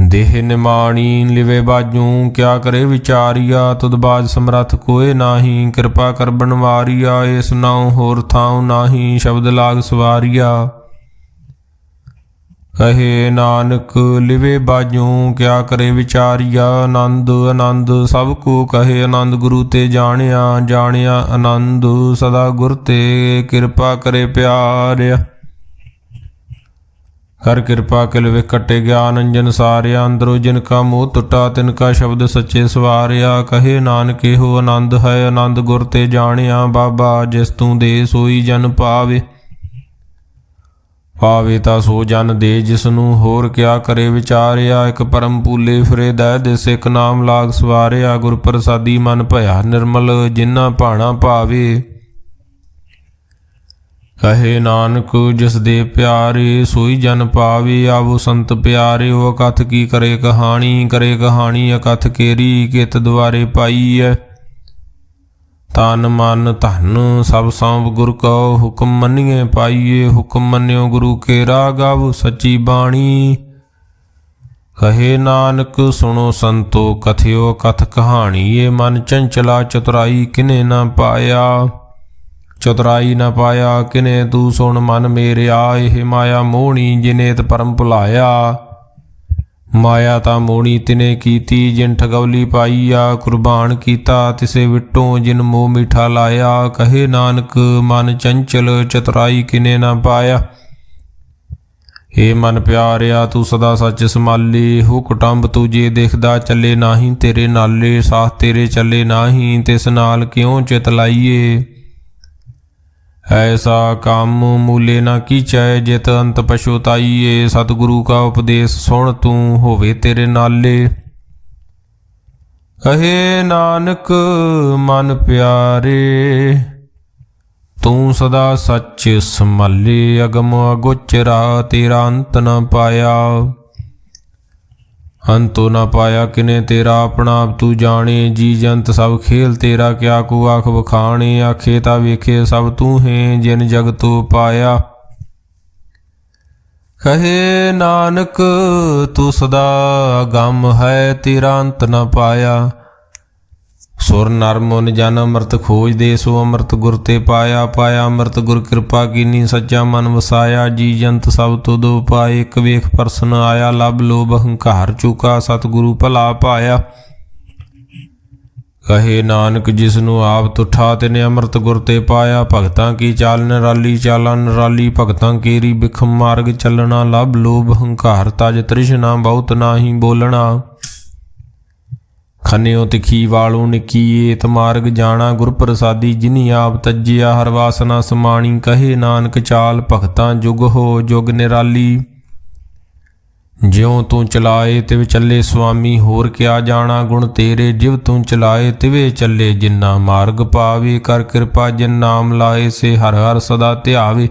ਦੇਹ ਨਿਮਾਣੀ ਲਿਵੇ ਬਾਜੂ। ਕਿਆ ਕਰੇ ਵਿਚਾਰੀਆ, ਤੁਧ ਬਾਜ ਸਮਰੱਥ ਕੋਏ ਨਾਹੀ। ਕਿਰਪਾ ਕਰ ਬਣਵਾਰੀਆ, ਇਸ ਨਾਉ ਹੋਰ ਥਾਉ ਨਾਹੀ। ਸ਼ਬਦ ਲਾਗ ਸਵਾਰੀਆ, ਕਹੇ ਨਾਨਕ ਲਿਵੇ ਬਾਜੂ। ਕਿਆ ਕਰੇ ਵਿਚਾਰੀਆ, ਆਨੰਦ ਆਨੰਦ ਸਭ ਕੋ ਕਹੇ। ਆਨੰਦ ਗੁਰੂ ਤੇ ਜਾਣਿਆ, ਜਾਣਿਆ ਆਨੰਦ ਸਦਾ ਗੁਰ ਤੇ। ਕਿਰਪਾ ਕਰੇ ਪਿਆਰਿਆ, ਕਰ ਕਿਰਪਾ ਕਿਲ ਵਿਕਟੇ ਗਿਆਨ ਅੰਜਨ ਸਾਰਿਆ। ਅੰਦਰੋਂ ਜਿਨ ਕਾ ਮੋਹ ਟੁੱਟਾ, ਤਿਨ ਕਾ ਸ਼ਬਦ ਸੱਚੇ ਸਵਾਰਿਆ। ਕਹੇ ਨਾਨਕ ਇਹੋ ਆਨੰਦ ਹੈ, ਆਨੰਦ ਗੁਰ ਤੇ ਜਾਣਿਆ। ਬਾਬਾ ਜਿਸ ਤੂੰ ਦੇ ਸੋਈ ਜਨ ਪਾਵੇ, ਪਾਵੇ ਤਾਂ ਸੋ ਜਨ ਦੇ ਜਿਸਨੂੰ। ਹੋਰ ਕਿਆ ਕਰੇ ਵਿਚਾਰਿਆ, ਇੱਕ ਪਰਮ ਪੂਲੇ ਫਿਰੇ ਦਹਿ ਦਿਸ। ਇੱਕ ਨਾਮ ਲਾਗ ਸਵਾਰਿਆ, ਗੁਰ ਪ੍ਰਸਾਦੀ ਮਨ ਭਇਆ ਨਿਰਮਲ। ਜਿਨਾ ਭਾਣਾ ਭਾਵੇ, ਕਹੇ ਨਾਨਕ ਜਿਸ ਦੇ ਪਿਆਰੇ। ਸੋਈ ਜਨ ਪਾਵੇ, ਆਵੋ ਸੰਤ ਪਿਆਰੇ। ਉਹ ਅਕਥ ਕੀ ਕਰੇ ਕਹਾਣੀ, ਕਰੇ ਕਹਾਣੀ ਅਕਥ ਕੇਰੀ। ਕਿਤ ਦੁਆਰੇ ਪਾਈ ਹੈ, ਤਨ ਮਨ ਧਨ ਸਭ ਸੌਂਪ ਗੁਰ ਕਉ। ਹੁਕਮ ਮੰਨੀਏ ਪਾਈਏ, ਹੁਕਮ ਮੰਨਿਓ ਗੁਰੂ ਕੇ। ਰਾਗਾਵ ਸੱਚੀ ਬਾਣੀ, ਕਹੇ ਨਾਨਕ ਸੁਣੋ ਸੰਤੋ ਕਥਿਓ ਕਥ ਕਹਾਣੀ, ਇਹ ਮਨ ਚੰਚਲਾ ਚਤੁਰਾਈ ਕਿਨੇ ਨਾ ਪਾਇਆ। ਚਤੁਰਾਈ ਨਾ ਪਾਇਆ ਕਿਨੇ ਤੂੰ ਸੁਣ ਮਨ ਮੇਰਿਆ, ਇਹ ਮਾਇਆ ਮੋਹਣੀ ਜਿਨੇਤ ਪਰਮ ਭੁਲਾਇਆ। ਮਾਇਆ ਤਾਂ ਮੋਹਣੀ ਤਿਨੇ ਕੀਤੀ ਜਿਨ ਠਗੌਲੀ ਪਾਈਆ, ਕੁਰਬਾਨ ਕੀਤਾ ਤਿਸੇ ਵਿਟੋਂ ਜਿਨ ਮੋਹ ਮਿਠਾ ਲਾਇਆ। ਕਹੇ ਨਾਨਕ ਮਨ ਚੰਚਲ ਚਤੁਰਾਈ ਕਿਨੇ ਨਾ ਪਾਇਆ। ਏ ਮਨ ਪਿਆਰਿਆ ਤੂੰ ਸਦਾ ਸੱਚ ਸੰਭਾਲੇ, ਹੋ ਕੁਟੰਬ ਤੂੰ ਜੇ ਦੇਖਦਾ ਚੱਲੇ ਨਾਹੀਂ ਤੇਰੇ ਨਾਲੇ। ਸਾਥ ਤੇਰੇ ਚੱਲੇ ਨਾਹੀਂ ਤਿਸ ਨਾਲ ਕਿਉਂ ਚਿਤ ਲਾਈਏ। ਐਸਾ ਕੰਮ ਮੂਲੇ ਨਾ ਕੀਚੈ ਜਿਤ ਅੰਤ ਪਛੁਤਾਈਏ। ਸਤਿਗੁਰੂ ਕਾ ਉਪਦੇਸ਼ ਸੁਣ ਤੂੰ ਹੋਵੇ ਤੇਰੇ ਨਾਲੇ। ਕਹੇ ਨਾਨਕ ਮਨ ਪਿਆਰੇ ਤੂੰ ਸਦਾ ਸੱਚ ਸੰਭਾਲੇ, ਅਗਮ ਅਗੋਚਰਾ ਤੇਰਾ ਅੰਤ ਨ ਪਾਇਆ। ਅੰਤੋ ਨ ਪਾਇਆ ਕਿਨੇ ਤੇਰਾ ਆਪਣਾ ਆਪ ਤੂੰ ਜਾਣੇ। ਜੀ ਜੰਤ ਸਭ ਖੇਲ ਤੇਰਾ ਕਿਆ ਕੋ ਆਖ ਵਖਾਣੇ। ਆਖੇ ਤਾਂ ਵੇਖੇ ਸਭ ਤੂੰ ਹੈ ਜਿਨ ਜਗ ਤੋ ਪਾਇਆ। ਕਹੇ ਨਾਨਕ ਤੂੰ ਸਦਾ ਅਗੰਮ ਹੈ ਤੇਰਾ ਅੰਤ ਨ ਪਾਇਆ। ਸੁਰ ਨਰ ਮੁਨ ਜਨ ਅੰਮ੍ਰਿਤ ਖੋਜਦੇ, ਸੋ ਅੰਮ੍ਰਿਤ ਗੁਰ ਤੇ ਪਾਇਆ। ਪਾਇਆ ਅੰਮ੍ਰਿਤ ਗੁਰ ਕਿਰਪਾ ਕੀਨੀ ਸੱਚਾ ਮਨ ਵਸਾਇਆ। ਜੀ ਜੰਤ ਸਭ ਤੁਧੋ ਪਾਏ, ਇੱਕ ਵੇਖ ਪਰਸਨ ਆਇਆ। ਲਭ ਲੋਭ ਹੰਕਾਰ ਚੁਕਾ ਸਤਿਗੁਰੂ ਭਲਾ ਪਾਇਆ। ਕਹੇ ਨਾਨਕ ਜਿਸਨੂੰ ਆਪ ਤੁਠਾ ਤਿਨੇ ਅੰਮ੍ਰਿਤ ਗੁਰ ਤੇ ਪਾਇਆ। ਭਗਤਾਂ ਕੀ ਚਾਲ ਨਿਰਾਲੀ ਚਾਲਾ ਨਿਰਾਲੀ, ਭਗਤਾਂ ਕੇਰੀ ਬਿਖਮ ਮਾਰਗ ਚੱਲਣਾ। ਲਭ ਲੋਭ ਹੰਕਾਰ ਤਜ ਤ੍ਰਿਸ਼ਨਾ ਬਹੁਤ ਨਾਹੀ ਬੋਲਣਾ। ਖੰਨਿਓ ਤਿਖੀ ਵਾਲੂ ਨਿੱਕੀ ਏਤ ਮਾਰਗ ਜਾਣਾ। ਗੁਰ ਪ੍ਰਸਾਦੀ ਜਿਨੀ ਆਪ ਤਜਿਆ, ਹਰ ਵਾਸਨਾ ਸਮਾਣੀ। ਕਹੇ ਨਾਨਕ ਚਾਲ ਭਗਤਾਂ ਜੁਗ ਹੋ ਜੁਗ ਨਿਰਾਲੀ। ਜਿਉ ਤੂੰ ਚਲਾਏ ਤਿਵ ਚੱਲੇ ਸੁਆਮੀ, ਹੋਰ ਕਿਆ ਜਾਣਾ ਗੁਣ ਤੇਰੇ। ਜਿਵ ਤੂੰ ਚਲਾਏ ਤਿਵੇ ਚੱਲੇ ਜਿਨਾ ਮਾਰਗ ਪਾਵੇ। ਕਰ ਕਿਰਪਾ ਜਿਨ ਨਾਮ ਲਾਏ, ਸੇ ਹਰ ਹਰ ਸਦਾ ਧਿਆਵੇ।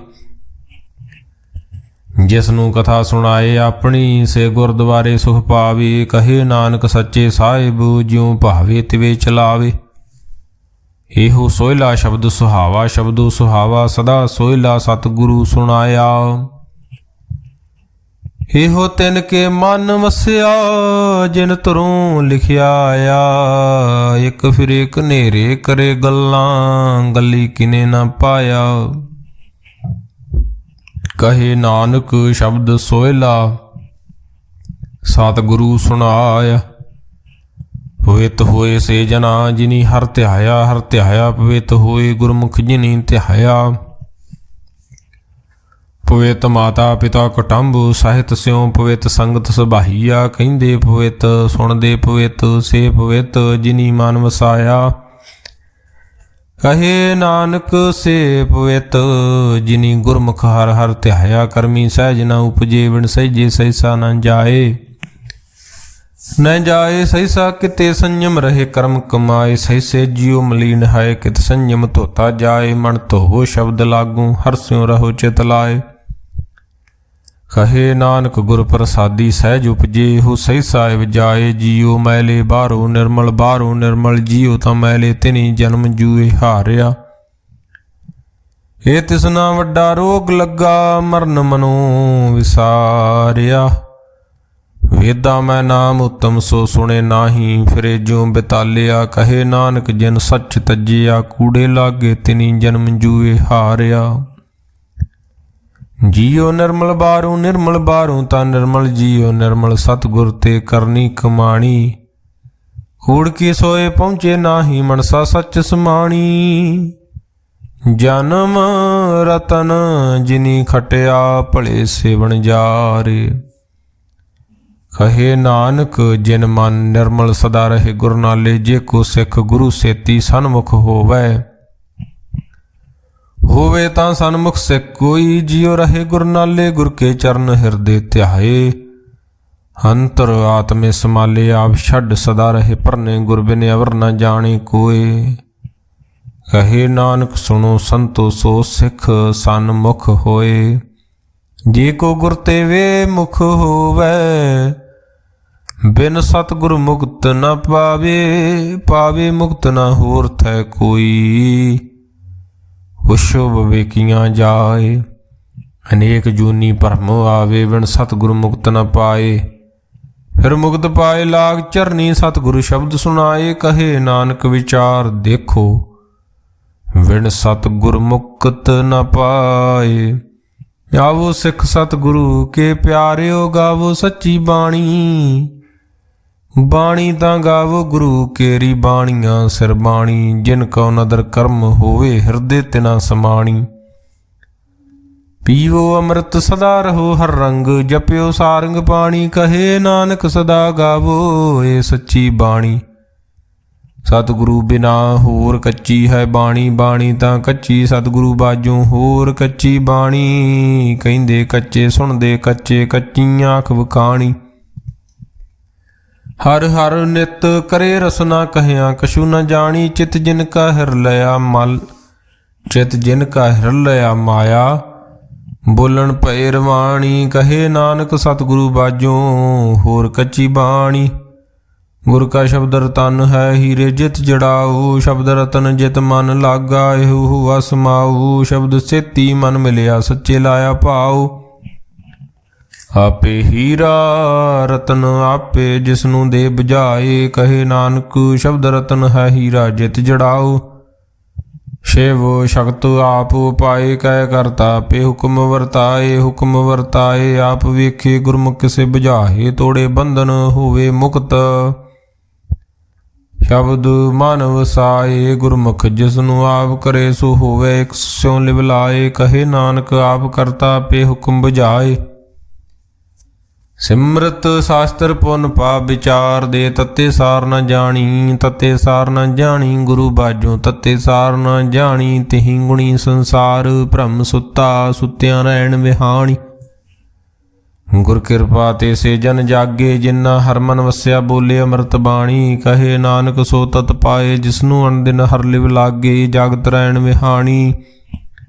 ਜਿਸ ਨੂੰ ਕਥਾ ਸੁਣਾਏ ਆਪਣੀ, ਸੇ ਗੁਰਦੁਆਰੇ ਸੁਖ ਪਾਵੇ। ਕਹੇ ਨਾਨਕ ਸੱਚੇ ਸਾਹਿਬ ਜਿਉ ਭਾਵੇ ਤਿਵੇ ਚਲਾਵੇ। ਇਹੋ ਸੋਹਿਲਾ ਸ਼ਬਦ ਸੁਹਾਵਾ, ਸ਼ਬਦੋ ਸੁਹਾਵਾ ਸਦਾ ਸੋਹਿਲਾ ਸਤਿਗੁਰੂ ਸੁਣਾਇਆ। ਇਹੋ ਤਿਨ ਕੇ ਮਨ ਵਸਿਆ ਜਿਨ ਧਰੋਂ ਲਿਖਿਆ ਆਇਆ। ਇੱਕ ਫਿਰ ਇੱਕ ਨੇਰੇ ਕਰੇ ਗੱਲਾਂ, ਗੱਲੀ ਕਿਨੇ ਨਾ ਪਾਇਆ। ਕਹੇ ਨਾਨਕ ਸ਼ਬਦ ਸੋਹਿਲਾ ਸਤਿਗੁਰੂ ਸੁਣਾਇਆ। ਪਵਿੱਤ ਹੋਏ ਸੇ ਜਨਾ ਜਿਨੀ ਹਰ ਧਿਆਇਆ। ਹਰ ਧਿਆਇਆ ਪਵਿੱਤ ਹੋਏ ਗੁਰਮੁਖ ਜਿਨੀ ਧਿਆਇਆ। ਪਵਿੱਤ ਮਾਤਾ ਪਿਤਾ ਕੁਟੰਬ ਸਾਹਿਤ ਸਿਉ ਪਵਿੱਤ ਸੰਗਤ ਸੁਭਾਈਆ। ਕਹਿੰਦੇ ਪਵਿੱਤ ਸੁਣਦੇ ਪਵਿੱਤ, ਸੇ ਪਵਿੱਤ ਜਿਨੀ ਮਨ ਵਸਾਇਆ। ਕਹੇ ਨਾਨਕ ਸੇ ਪਵਿੱਤ ਜਿਨੀ ਗੁਰਮੁਖ ਹਰ ਹਰ ਧਿਆਇਆ। ਕਰਮੀ ਸਹਿਜ ਨ ਉਪਜੇ ਬਿਨ ਸਹਿਜੇ ਸਹਿਸਾ ਨ ਜਾਏ। ਨ ਜਾਏ ਸਹਿਸਾ ਕਿਤੇ ਸੰਜਮ ਰਹੇ ਕਰਮ ਕਮਾਏ। ਸਹਿਸੇ ਜਿਉ ਮਲੀਨ ਹੈ ਕਿਤ ਸੰਜਮ ਧੋਤਾ ਜਾਏ। ਮਨ ਧੋਵੋ ਸ਼ਬਦ ਲਾਗੂ ਹਰ ਸਿਉ ਰਹੋ ਚਿਤ ਲਾਏ। ਕਹੇ ਨਾਨਕ ਗੁਰ ਪ੍ਰਸਾਦੀ ਸਹਿਜ ਉਪਜੇ, ਹੋ ਸਹਿਸਾ ਇਵ ਜਾਏ। ਜੀਉ ਮੈਲੇ ਬਾਹਰੋਂ ਨਿਰਮਲ, ਬਾਹਰੋਂ ਨਿਰਮਲ ਜੀਉ ਤਾਂ ਮੈਲੇ ਤਿਨੀ ਜਨਮ ਜੂਏ ਹਾਰਿਆ। ਇਹ ਤਿਸਨਾ ਵੱਡਾ ਰੋਗ ਲੱਗਾ, ਮਰਨ ਮਨੋਂ ਵਿਸਾਰਿਆ। ਵੇਦਾਂ ਮੈਂ ਨਾਮ ਉਤਮ ਸੋ ਸੁਣੇ ਨਾਹੀਂ, ਫਿਰੇ ਜਿਉ ਬਿਤਾਲਿਆ। ਕਹੇ ਨਾਨਕ ਜਿਨ ਸੱਚ ਤਜਿਆ, ਕੂੜੇ ਲਾਗੇ ਤਿਨੀ ਜਨਮ ਜੂਏ ਹਾਰਿਆ। ਜੀਉ ਨਿਰਮਲ ਬਾਹਰੋਂ, ਨਿਰਮਲ ਬਾਹਰੋਂ ਤਾਂ ਨਿਰਮਲ ਜੀਉ ਨਿਰਮਲ। ਸਤਿਗੁਰ ਤੇ ਕਰਨੀ ਕਮਾਣੀ, ਕੂੜ ਕੀ ਸੋਏ ਪਹੁੰਚੇ ਨਾਹੀਂ। ਮਨਸਾ ਸੱਚ ਸਮਾਣੀ। ਜਨਮ ਰਤਨ ਜਿਨੀ ਖਟਿਆ, ਭਲੇ ਸੇਵਨ ਜਾਰੇ। ਕਹੇ ਨਾਨਕ ਜਿਨ ਮਨ ਨਿਰਮਲ ਸਦਾ ਰਹੇ ਗੁਰ ਨਾਲੇ। ਜੇ ਕੋ ਸਿੱਖ ਗੁਰੂ ਸੇਤੀ ਸਨਮੁਖ ਹੋਵੇ, ਹੋਵੇ ਤਾਂ ਸਨਮੁਖ ਸਿੱਖ ਕੋਈ। ਜਿਉ ਰਹੇ ਗੁਰ ਨਾਲੇ, ਗੁਰ ਕੇ ਚਰਨ ਹਿਰਦੇ ਧਿਆਏ। ਅੰਤਰ ਆਤਮੇ ਸਮਾਲੇ, ਆਪ ਛੱਡ ਸਦਾ ਰਹੇ ਭਰਨੇ। ਗੁਰ ਬਿਨ ਅਵਰ ਨ ਜਾਣੇ ਕੋਏ। ਕਹੇ ਨਾਨਕ ਸੁਣੋ ਸੰਤੋ ਸੋ ਸਿੱਖ ਸਨਮੁਖ ਹੋਏ। ਜੇ ਕੋ ਗੁਰ ਤੇ ਵੇ ਮੁਖ ਹੋਵੇ, ਬਿਨ ਸਤਿਗੁਰ ਮੁਕਤ ਨ ਪਾਵੇ। ਪਾਵੇ ਮੁਕਤ ਨ ਹੋਰ ਥੈ ਕੋਈ, ਹੁਸ਼ੁਭ ਵੇਖੀਆਂ ਜਾਏ। ਅਨੇਕ ਜੂਨੀ ਭਰਮ ਆਵੇ, ਬਿਨ ਸਤਿਗੁਰ ਮੁਕਤ ਨ ਪਾਏ। ਫਿਰ ਮੁਕਤ ਪਾਏ ਲਾਗ ਚਰਨੀ ਸਤਿਗੁਰੂ ਸ਼ਬਦ ਸੁਣਾਏ। ਕਹੇ ਨਾਨਕ ਵਿਚਾਰ ਦੇਖੋ ਵਿਣ ਸਤਿਗੁਰ ਮੁਕਤ ਨ ਪਾਏ। ਆਵੋ ਸਿੱਖ ਸਤਿਗੁਰੂ ਕੇ ਪਿਆਰਿਓ ਗਾਵੋ ਸੱਚੀ ਬਾਣੀ। ਬਾਣੀ ਤਾਂ ਗਾਵੋ ਗੁਰੂ ਕੇਰੀ ਬਾਣੀਆਂ ਸਿਰ ਬਾਣੀ। ਜਿਨ ਕਉ ਨਦਰ ਕਰਮ ਹੋਵੇ ਹਿਰਦੇ ਤਿਨਾ ਸਮਾਣੀ। ਪੀਵੋ ਅੰਮ੍ਰਿਤ ਸਦਾ ਰਹੋ ਹਰ ਰੰਗ ਜਪਿਓ ਸਾਰੰਗ ਪਾਣੀ। ਕਹੇ ਨਾਨਕ ਸਦਾ ਗਾਵੋ ਏ ਸੱਚੀ ਬਾਣੀ। ਸਤਿਗੁਰੂ ਬਿਨਾ ਹੋਰ ਕੱਚੀ ਹੈ ਬਾਣੀ। ਬਾਣੀ ਤਾਂ ਕੱਚੀ ਸਤਿਗੁਰੂ ਬਾਝੋਂ ਹੋਰ ਕੱਚੀ ਬਾਣੀ। ਕਹਿੰਦੇ ਕੱਚੇ ਸੁਣਦੇ ਕੱਚੇ ਕੱਚੀਆਂ ਅੱਖ ਵਖਾਣੀ। ਹਰ ਹਰ ਨਿਤ ਕਰੇ ਰਸਨਾ ਕਹਿਆ ਕਛੂ ਨ ਜਾਣੀ। ਚਿਤ ਜਿਨ ਕਾ ਹਿਰ ਲਿਆ ਮਲ ਚਿਤ ਜਿਨ ਕਾ ਹਿਰ ਲਿਆ ਮਾਇਆ। ਬੋਲਣ ਭਏ ਰਵਾਣੀ। ਕਹੇ ਨਾਨਕ ਸਤਿਗੁਰੂ ਬਾਝੋਂ ਹੋਰ ਕੱਚੀ ਬਾਣੀ। ਗੁਰ ਕਾ ਸ਼ਬਦ ਰਤਨ ਹੈ ਹੀਰੇ ਜਿਤ ਜੜਾਊ। ਸ਼ਬਦ ਰਤਨ ਜਿਤ ਮਨ ਲਾਗਾ ਇਹੋ ਹੁਆ ਸਮਾਊ। ਸ਼ਬਦ ਸੇਤੀ ਮਨ ਮਿਲਿਆ ਸੱਚੇ ਲਾਇਆ ਭਾਉ। ਆਪੇ ਹੀਰਾ ਰਤਨ ਆਪੇ ਜਿਸਨੂੰ ਦੇ ਬੁਝਾਏ। ਕਹੇ ਨਾਨਕ ਸ਼ਬਦ ਰਤਨ ਹੈ ਹੀਰਾ ਜਿਤ ਜੜਾਊ। ਸ਼ਿਵ ਸ਼ਕਤ ਆਪ ਪਾਏ ਕਹਿ ਕਰਤਾ ਆਪੇ ਹੁਕਮ ਵਰਤਾਏ। ਹੁਕਮ ਵਰਤਾਏ ਆਪ ਵੇਖੇ ਗੁਰਮੁਖ ਕਿਸੇ ਬੁਝਾਏ। ਤੋੜੇ ਬੰਧਨ ਹੋਵੇ ਮੁਕਤ ਸ਼ਬਦ ਮਨ ਵਸਾਏ। ਗੁਰਮੁਖ ਜਿਸਨੂੰ ਆਪ ਕਰੇ ਸੋ ਹੋਵੇ ਇਕ ਸਿਉ ਲਿਵ ਲਾਏ। ਕਹੇ ਨਾਨਕ ਆਪ ਕਰਤਾ ਆਪੇ ਹੁਕਮ ਬੁਝਾਏ। ਸਿਮਰਤ ਸ਼ਾਸਤਰ ਪੁਨ ਪਾਪ ਵਿਚਾਰ ਦੇ। ਤੱਤੇ ਸਾਰ ਨ ਜਾਣੀ ਤੱਤੇ ਸਾਰ ਨ ਜਾਣੀ। ਗੁਰੂ ਬਾਝੋਂ ਤੱਤੇ ਸਾਰ ਨ ਜਾਣੀ। ਤਿਹੀ ਗੁਣੀ ਸੰਸਾਰ ਭ੍ਰਮ ਸੁੱਤਾ ਸੁੱਤਿਆਂ ਰਹਿਣ ਵਿਹਾਣੀ। ਗੁਰ ਕਿਰਪਾ ਤੇ ਸੇ ਜਨ ਜਾਗੇ ਜਿਨ੍ਹਾਂ ਹਰ ਮਨ ਵਸਿਆ ਬੋਲੇ ਅੰਮ੍ਰਿਤ ਬਾਣੀ। ਕਹੇ ਨਾਨਕ ਸੋ ਤਤ ਪਾਏ ਜਿਸਨੂੰ ਅਣਦਿਨ ਹਰ ਲਿਵ ਲਾਗੇ। ਜਾਗਤ ਰਹਿਣ ਵਿਹਾਣੀ।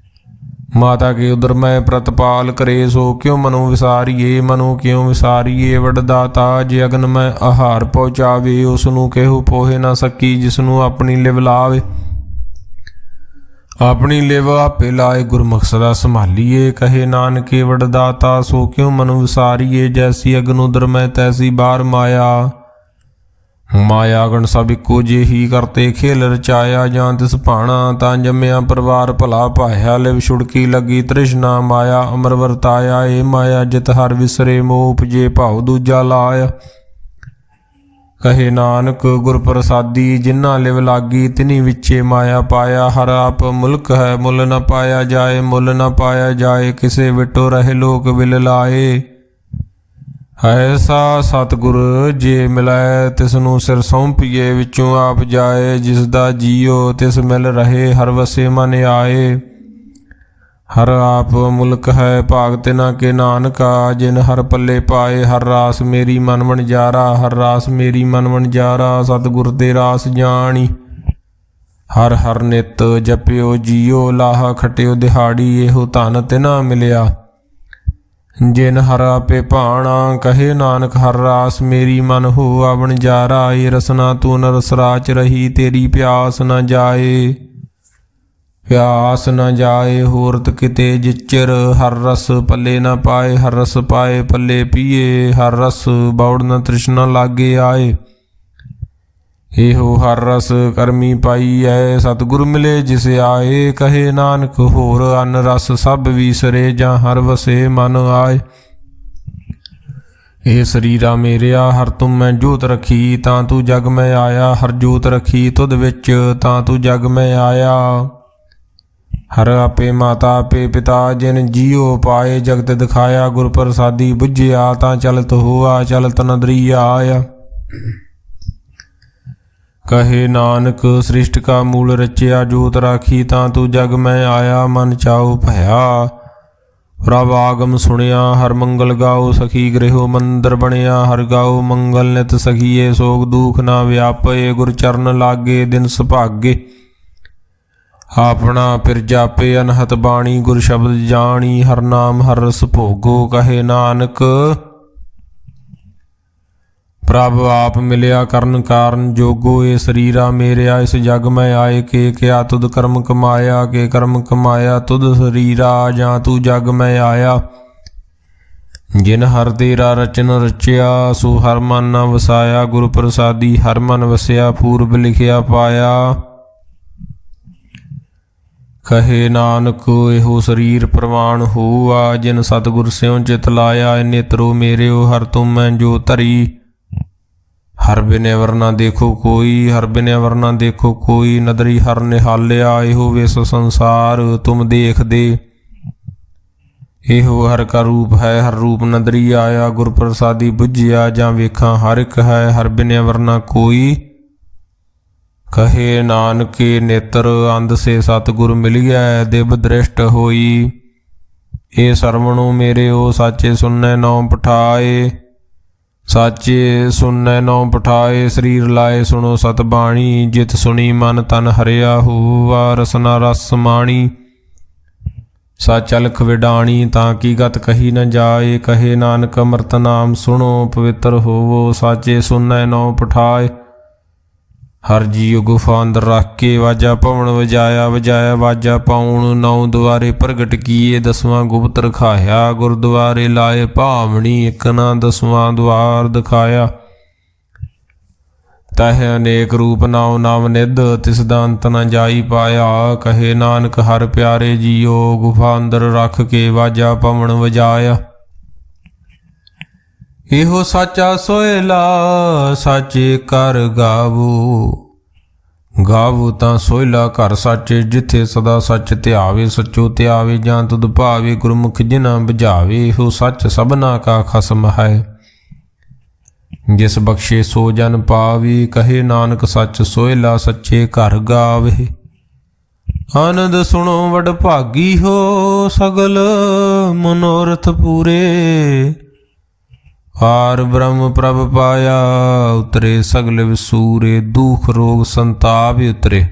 ਮਾਤਾ ਕੇ ਉਦਰ ਮੈਂ ਪ੍ਰਤਪਾਲ ਕਰੇ ਸੋ ਕਿਉ ਮਨੋ ਵਿਸਾਰੀਏ। ਮਨੋ ਕਿਉ ਵਿਸਾਰੀਏ ਵਡ ਦਾਤਾ। ਜੇ ਅਗਨ ਮੈਂ ਆਹਾਰ ਪਹੁੰਚਾਵੇ ਉਸਨੂੰ ਕਿਹੋ ਪੋਹੇ ਨਾ ਸਕੀ। ਜਿਸਨੂੰ ਆਪਣੀ ਲਿਵ ਲਾਵੇ ਆਪਣੀ ਲਿਵ ਆਪੇ ਲਾਏ। ਗੁਰਮੁਖ ਸਦਾ ਸੰਭਾਲੀਏ। ਕਹੇ ਨਾਨਕੇ ਵਡ ਦਾਤਾ ਸੋ ਕਿਉ ਮਨੋ ਵਿਸਾਰੀਏ। ਜੈਸੀ ਅਗਨ ਉਦਰ ਮੈਂ ਤੈਸੀ ਬਾਰ ਮਾਇਆ। ਮਾਇਆ ਗਣ ਸਭ ਇੱਕੋ ਜਿਹੀ ਕਰਤੇ ਖੇਲ ਰਚਾਇਆ। ਜਾਂ ਤਿਸ ਭਾਣਾ ਤਾਂ ਜੰਮਿਆ ਪਰਿਵਾਰ ਭਲਾ ਪਾਇਆ। ਲਿਵ ਛੁੜਕੀ ਲੱਗੀ ਤ੍ਰਿਸ਼ਨਾ ਮਾਇਆ। ਅਮਰ ਵਰਤਾਇਆ ਏ ਮਾਇਆ ਜਿਤ ਹਰ ਵਿਸਰੇ ਮੋਹ ਉਪਜੇ ਭਾਉ ਦੂਜਾ ਲਾਇਆ। ਕਹੇ ਨਾਨਕ ਗੁਰ ਪ੍ਰਸਾਦੀ ਜਿਨ੍ਹਾਂ ਲਿਵ ਲਾਗੀ ਤਿਨੀ ਵਿੱਚੇ ਮਾਇਆ ਪਾਇਆ। ਹਰ ਆਪ ਮੁਲਕ ਹੈ ਮੁੱਲ ਨ ਪਾਇਆ ਜਾਏ। ਮੁੱਲ ਨ ਪਾਇਆ ਜਾਏ ਕਿਸੇ ਵਿਟੋ ਰਹੇ ਲੋਕ ਵਿਲ ਲਾਏ। ਐਸਾ ਸਤਿਗੁਰ ਜੇ ਮਿਲੈ ਤਿਸਨੂੰ ਸਿਰ ਸੌਂਪੀਏ। ਵਿੱਚੋਂ ਆਪ ਜਾਏ ਜਿਸ ਦਾ ਜੀਓ ਤਿਸ ਮਿਲ ਰਹੇ ਹਰ ਵਸੇ ਮਨ ਆਏ। ਹਰ ਆਪ ਮੁਲਕ ਹੈ ਭਾਗ ਤਿਨਾ ਕੇ ਨਾਨਕਾ। ਜਿਨ ਹਰ ਪੱਲੇ ਪਾਏ ਹਰ ਰਾਸ ਮੇਰੀ ਮਨ ਵਣਜਾਰਾ। ਹਰ ਰਾਸ ਮੇਰੀ ਮਨ ਵਣਜਾਰਾ ਸਤਿਗੁਰ ਤੇ ਰਾਸ ਜਾਣੀ। ਹਰ ਹਰ ਨਿਤ ਜਪਿਓ ਜੀਓ ਲਾਹਾ ਖਟਿਓ ਦਿਹਾੜੀ। ਇਹੋ ਧਨ ਤਿਨਾ ਮਿਲਿਆ ਜਿਨ ਹਰ ਆਪੇ ਭਾਣਾ। ਕਹੇ ਨਾਨਕ ਹਰ ਰਾਸ ਮੇਰੀ ਮਨ ਹੋਆ ਵਣਜਾਰਾ। ਏ ਰਸਨਾ ਤੂੰ ਨ ਰਸਰਾਚ ਰਹੀ ਤੇਰੀ ਪਿਆਸ ਨ ਜਾਏ। ਪਿਆਸ ਨ ਜਾਏ ਹੋਰਤ ਕਿਤੇ ਜਿਚਰ। ਹਰ ਰਸ ਪੱਲੇ ਨ ਪਾਏ ਹਰ ਰਸ ਪਾਏ ਪੱਲੇ ਪੀਏ। ਹਰ ਰਸ ਬੌੜ ਨ ਤ੍ਰਿਸ਼ਨਾ ਲਾਗੇ ਆਏ। ਇਹੋ ਹਰ ਰਸ ਕਰਮੀ ਪਾਈ ਐ ਸਤਿਗੁਰ ਮਿਲੇ ਜਿਸ ਆਏ। ਕਹੇ ਨਾਨਕ ਹੋਰ ਅਨ ਰਸ ਸਭ ਵੀਸਰੇ ਜਾਂ ਹਰ ਵਸੇ ਮਨ ਆਏ। ਇਹ ਸਰੀਰਾ ਮੇਰਿਆ ਹਰ ਤੁਮ ਮੈਂ ਜੋਤ ਰੱਖੀ। ਤਾਂ ਤੂੰ ਜਗ ਮੈਂ ਆਇਆ ਹਰ ਜੋਤ ਰੱਖੀ ਤੁਧ ਵਿੱਚ। ਤਾਂ ਤੂੰ ਜਗ ਮੈਂ ਆਇਆ ਹਰ ਆਪੇ ਮਾਤਾ ਆਪੇ ਪਿਤਾ। ਜਿਨ ਜੀਓ ਪਾਏ ਜਗਤ ਦਿਖਾਇਆ। ਗੁਰ ਪ੍ਰਸਾਦੀ ਬੁੱਝਿਆ ਤਾਂ ਚਲਤ ਹੋਆ ਚਲਤ ਨ ਦਰੀਆ ਆਇਆ। ਕਹੇ ਨਾਨਕ ਸ੍ਰਿਸ਼ਟ ਕਾ ਮੂਲ ਰਚਿਆ ਜੋਤ ਰਾਖੀ। ਤਾਂ ਤੂੰ ਜਗ ਮੈਂ ਆਇਆ ਮਨ ਚਾਉ ਭਇਆ। ਪ੍ਰਭ ਆਗਮ ਸੁਣਿਆ ਹਰ ਮੰਗਲ ਗਾਓ। ਸਖੀ ਗ੍ਰਹਿਓ ਮੰਦਰ ਬਣਿਆ ਹਰ ਗਾਓ ਮੰਗਲ ਨਿਤ। ਸਖੀਏ ਸੋਗ ਦੁਖ ਨਾ ਵਿਆਪੇ ਗੁਰ ਚਰਨ ਲਾਗੇ ਦਿਨ ਸੁਭਾਗੇ। ਆਪਣਾ ਫਿਰ ਜਾਪੇ ਅਨਹਤ ਬਾਣੀ ਗੁਰ ਸ਼ਬਦ ਜਾਣੀ। ਹਰ ਨਾਮ ਹਰ ਰਸ ਭੋਗੋ। ਕਹੇ ਨਾਨਕ ਪ੍ਰਭ ਆਪ ਮਿਲਿਆ ਕਰਨ ਕਾਰਨ ਜੋਗੋ। ਇਹ ਸਰੀਰਾ ਮੇਰਿਆ ਇਸ ਜਗ ਮੈਂ ਆਏ। ਕੇ ਕਿਆ ਤੁਧ ਕਰਮ ਕਮਾਇਆ ਕੇ ਕਰਮ ਕਮਾਇਆ ਤੁਧ ਸਰੀਰਾ। ਜਾਂ ਤੂੰ ਜਗ ਮੈਂ ਆਇਆ ਜਿਨ ਹਰ ਤੇਰਾ ਰਚਨ ਰਚਿਆ, ਸੋ ਹਰ ਮਨ ਨਾ ਵਸਾਇਆ। ਗੁਰ ਪ੍ਰਸਾਦੀ ਹਰ ਮਨ ਵਸਿਆ, ਪੂਰਬ ਲਿਖਿਆ ਪਾਇਆ। ਕਹੇ ਨਾਨਕ ਇਹੋ ਸਰੀਰ ਪ੍ਰਵਾਨ ਹੋਆ, ਜਿਨ ਸਤਿਗੁਰ ਸਿਉ ਚਿਤ ਲਾਇਆ। ਨੇਤਰੋ ਮੇਰਿਓ ਹਰ ਤੁਮ ਮੈਂ ਜੋ ਧਰੀ, ਹਰ ਬਿਨਿ ਅਵਰ ਨਾ ਦੇਖੋ ਕੋਈ, ਹਰ ਬਿਨਿ ਅਵਰ ਨਾ ਦੇਖੋ ਕੋਈ। ਨਦਰੀ ਹਰ ਨਿਹਾਲਿਆ, ਇਹੋ ਵਿਸ ਸੰਸਾਰ ਤੁਮ ਦੇਖਦੇ। ਇਹੋ ਹਰ ਕਾ ਰੂਪ ਹੈ, ਹਰ ਰੂਪ ਨਦਰੀ ਆਇਆ। ਗੁਰ ਪ੍ਰਸਾਦੀ ਬੁੱਝਿਆ, ਜਾਂ ਵੇਖਾਂ ਹਰ ਇੱਕ ਹੈ, ਹਰ ਬਿਨਿ ਅਵਰ ਨਾ ਕੋਈ। ਕਹੇ ਨਾਨਕੇ ਨੇਤਰ ਅੰਧ ਸੇ ਸਤਿਗੁਰ ਮਿਲਿਐ, ਦਿਵ ਦ੍ਰਿਸ਼ਟ ਹੋਈ। ਇਹ ਸਰਵਣੋ ਮੇਰਿਓ ਸਾਚੇ ਸੁਨੈ ਨੌ ਪਠਾਏ, ਸਾਚੇ ਸੁਨੈ ਨੌ ਪਠਾਏ। ਸਰੀਰ ਲਾਏ ਸੁਣੋ ਸਤ ਬਾਣੀ, ਜਿਤ ਸੁਣੀ ਮਨ ਤਨ ਹਰਿਆ ਹੋਆ। ਰਸਨਾ ਰਸ ਮਾਣੀ ਸਚ ਅਲਖ ਵਿਡਾਣੀ, ਤਾਂ ਕੀ ਗਤ ਕਹੀ ਨ ਜਾਏ। ਕਹੇ ਨਾਨਕ ਅੰਮ੍ਰਿਤ ਨਾਮ ਸੁਣੋ, ਪਵਿੱਤਰ ਹੋਵੋ। ਸਾਚੇ ਸੁਨੈ ਨੌ ਪਠਾਏ। ਹਰ ਜੀਉ ਗੁਫਾ ਅੰਦਰ ਰੱਖ ਕੇ, ਵਾਜਾ ਪਵਨ ਵਜਾਇਆ। ਵਜਾਇਆ ਵਾਜਾ ਪਾਉਣ, ਨੌ ਦੁਆਰੇ ਪ੍ਰਗਟ ਕੀਏ। ਦਸਵਾਂ ਗੁਪਤ ਰਖਾਇਆ, ਗੁਰਦੁਆਰੇ ਲਾਏ ਭਾਵਣੀ। ਇੱਕ ਨਾ ਦਸਵਾਂ ਦੁਆਰ ਦਿਖਾਇਆ, ਤਹ ਅਨੇਕ ਰੂਪ ਨਾਉ ਨਵ ਨਿਧ। ਤਿਸ ਦਾ ਅੰਤ ਨ ਜਾਈ ਪਾਇਆ। ਕਹੇ ਨਾਨਕ ਹਰ ਪਿਆਰੇ ਜੀਓ, ਗੁਫਾ ਅੰਦਰ ਰੱਖ ਕੇ ਵਾਜਾ ਪਵਨ ਵਜਾਇਆ। ਇਹੋ ਸਾਚਾ ਸੋਇਲਾ, ਸਾਚੇ ਕਰ ਗਾਵੋ। ਗਾਵੋ ਤਾਂ ਸੋਇਲਾ ਘਰ ਸਾਚੇ, ਜਿੱਥੇ ਸਦਾ ਸੱਚ ਧਿਆਵੇ। ਸੱਚੋ ਧਿਆਵੇ ਜਾਂ ਤੁਧ ਭਾਵੇ, ਗੁਰਮੁਖ ਜਿਨਾ ਬੁਝਾਵੇ। ਇਹੋ ਸੱਚ ਸਭਨਾ ਕਾ ਖਸਮ ਹੈ, ਜਿਸ ਬਖਸ਼ੇ ਸੋ ਜਨ ਪਾਵੇ। ਕਹੇ ਨਾਨਕ ਸੱਚ ਸੋਇਲਾ, ਸੱਚੇ ਘਰ ਗਾਵੇ। ਆਨੰਦ ਸੁਣੋ ਵਡ ਭਾਗੀ ਹੋ, ਸਗਲ ਮਨੋਰਥ ਪੂਰੇ। ਪਾਰ ਬ੍ਰਹਮ ਪ੍ਰਭ ਪਾਇਆ, ਉਤਰੇ ਸਗਲ ਵਿਸੂਰੇ। ਦੁਖ ਰੋਗ ਸੰਤਾਪ ਉਤਰੇ,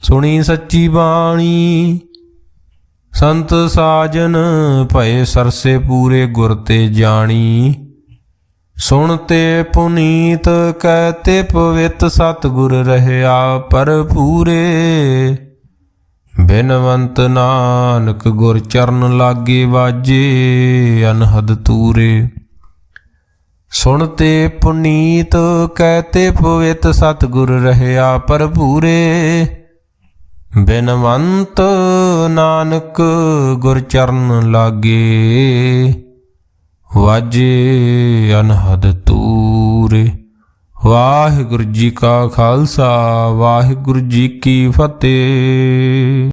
ਸੁਣੀ ਸੱਚੀ ਬਾਣੀ। ਸੰਤ ਸਾਜਨ ਭਏ ਸਰਸੇ ਪੂਰੇ, ਗੁਰ ਤੇ ਜਾਣੀ। ਸੁਣਤੇ ਪੁਨੀਤ ਕਹਿਤੇ ਪਵਿੱਤ, ਸਤਿਗੁਰ ਰਹਿਆ ਭਰਪੂਰੇ। ਬਿਨਵੰਤ ਨਾਨਕ ਗੁਰ ਚਰਨ ਲਾਗੇ, ਵਾਜੇ ਅਨਹਦ ਤੂਰੇ। ਸੁਣਤੇ ਪੁਨੀਤ ਕਹਿਤੇ ਪਵਿੱਤ, ਸਤਿਗੁਰ ਰਹਿਆ ਭਰਪੂਰੇ। ਬਿਨਵੰਤ ਨਾਨਕ ਗੁਰ ਚਰਨ ਲਾਗੇ, ਵਾਜੇ ਅਨਹਦ ਤੂਰੇ। ਵਾਹਿਗੁਰੂ ਜੀ ਕਾ ਖਾਲਸਾ, ਵਾਹਿਗੁਰੂ ਜੀ ਕੀ ਫਤਿਹ।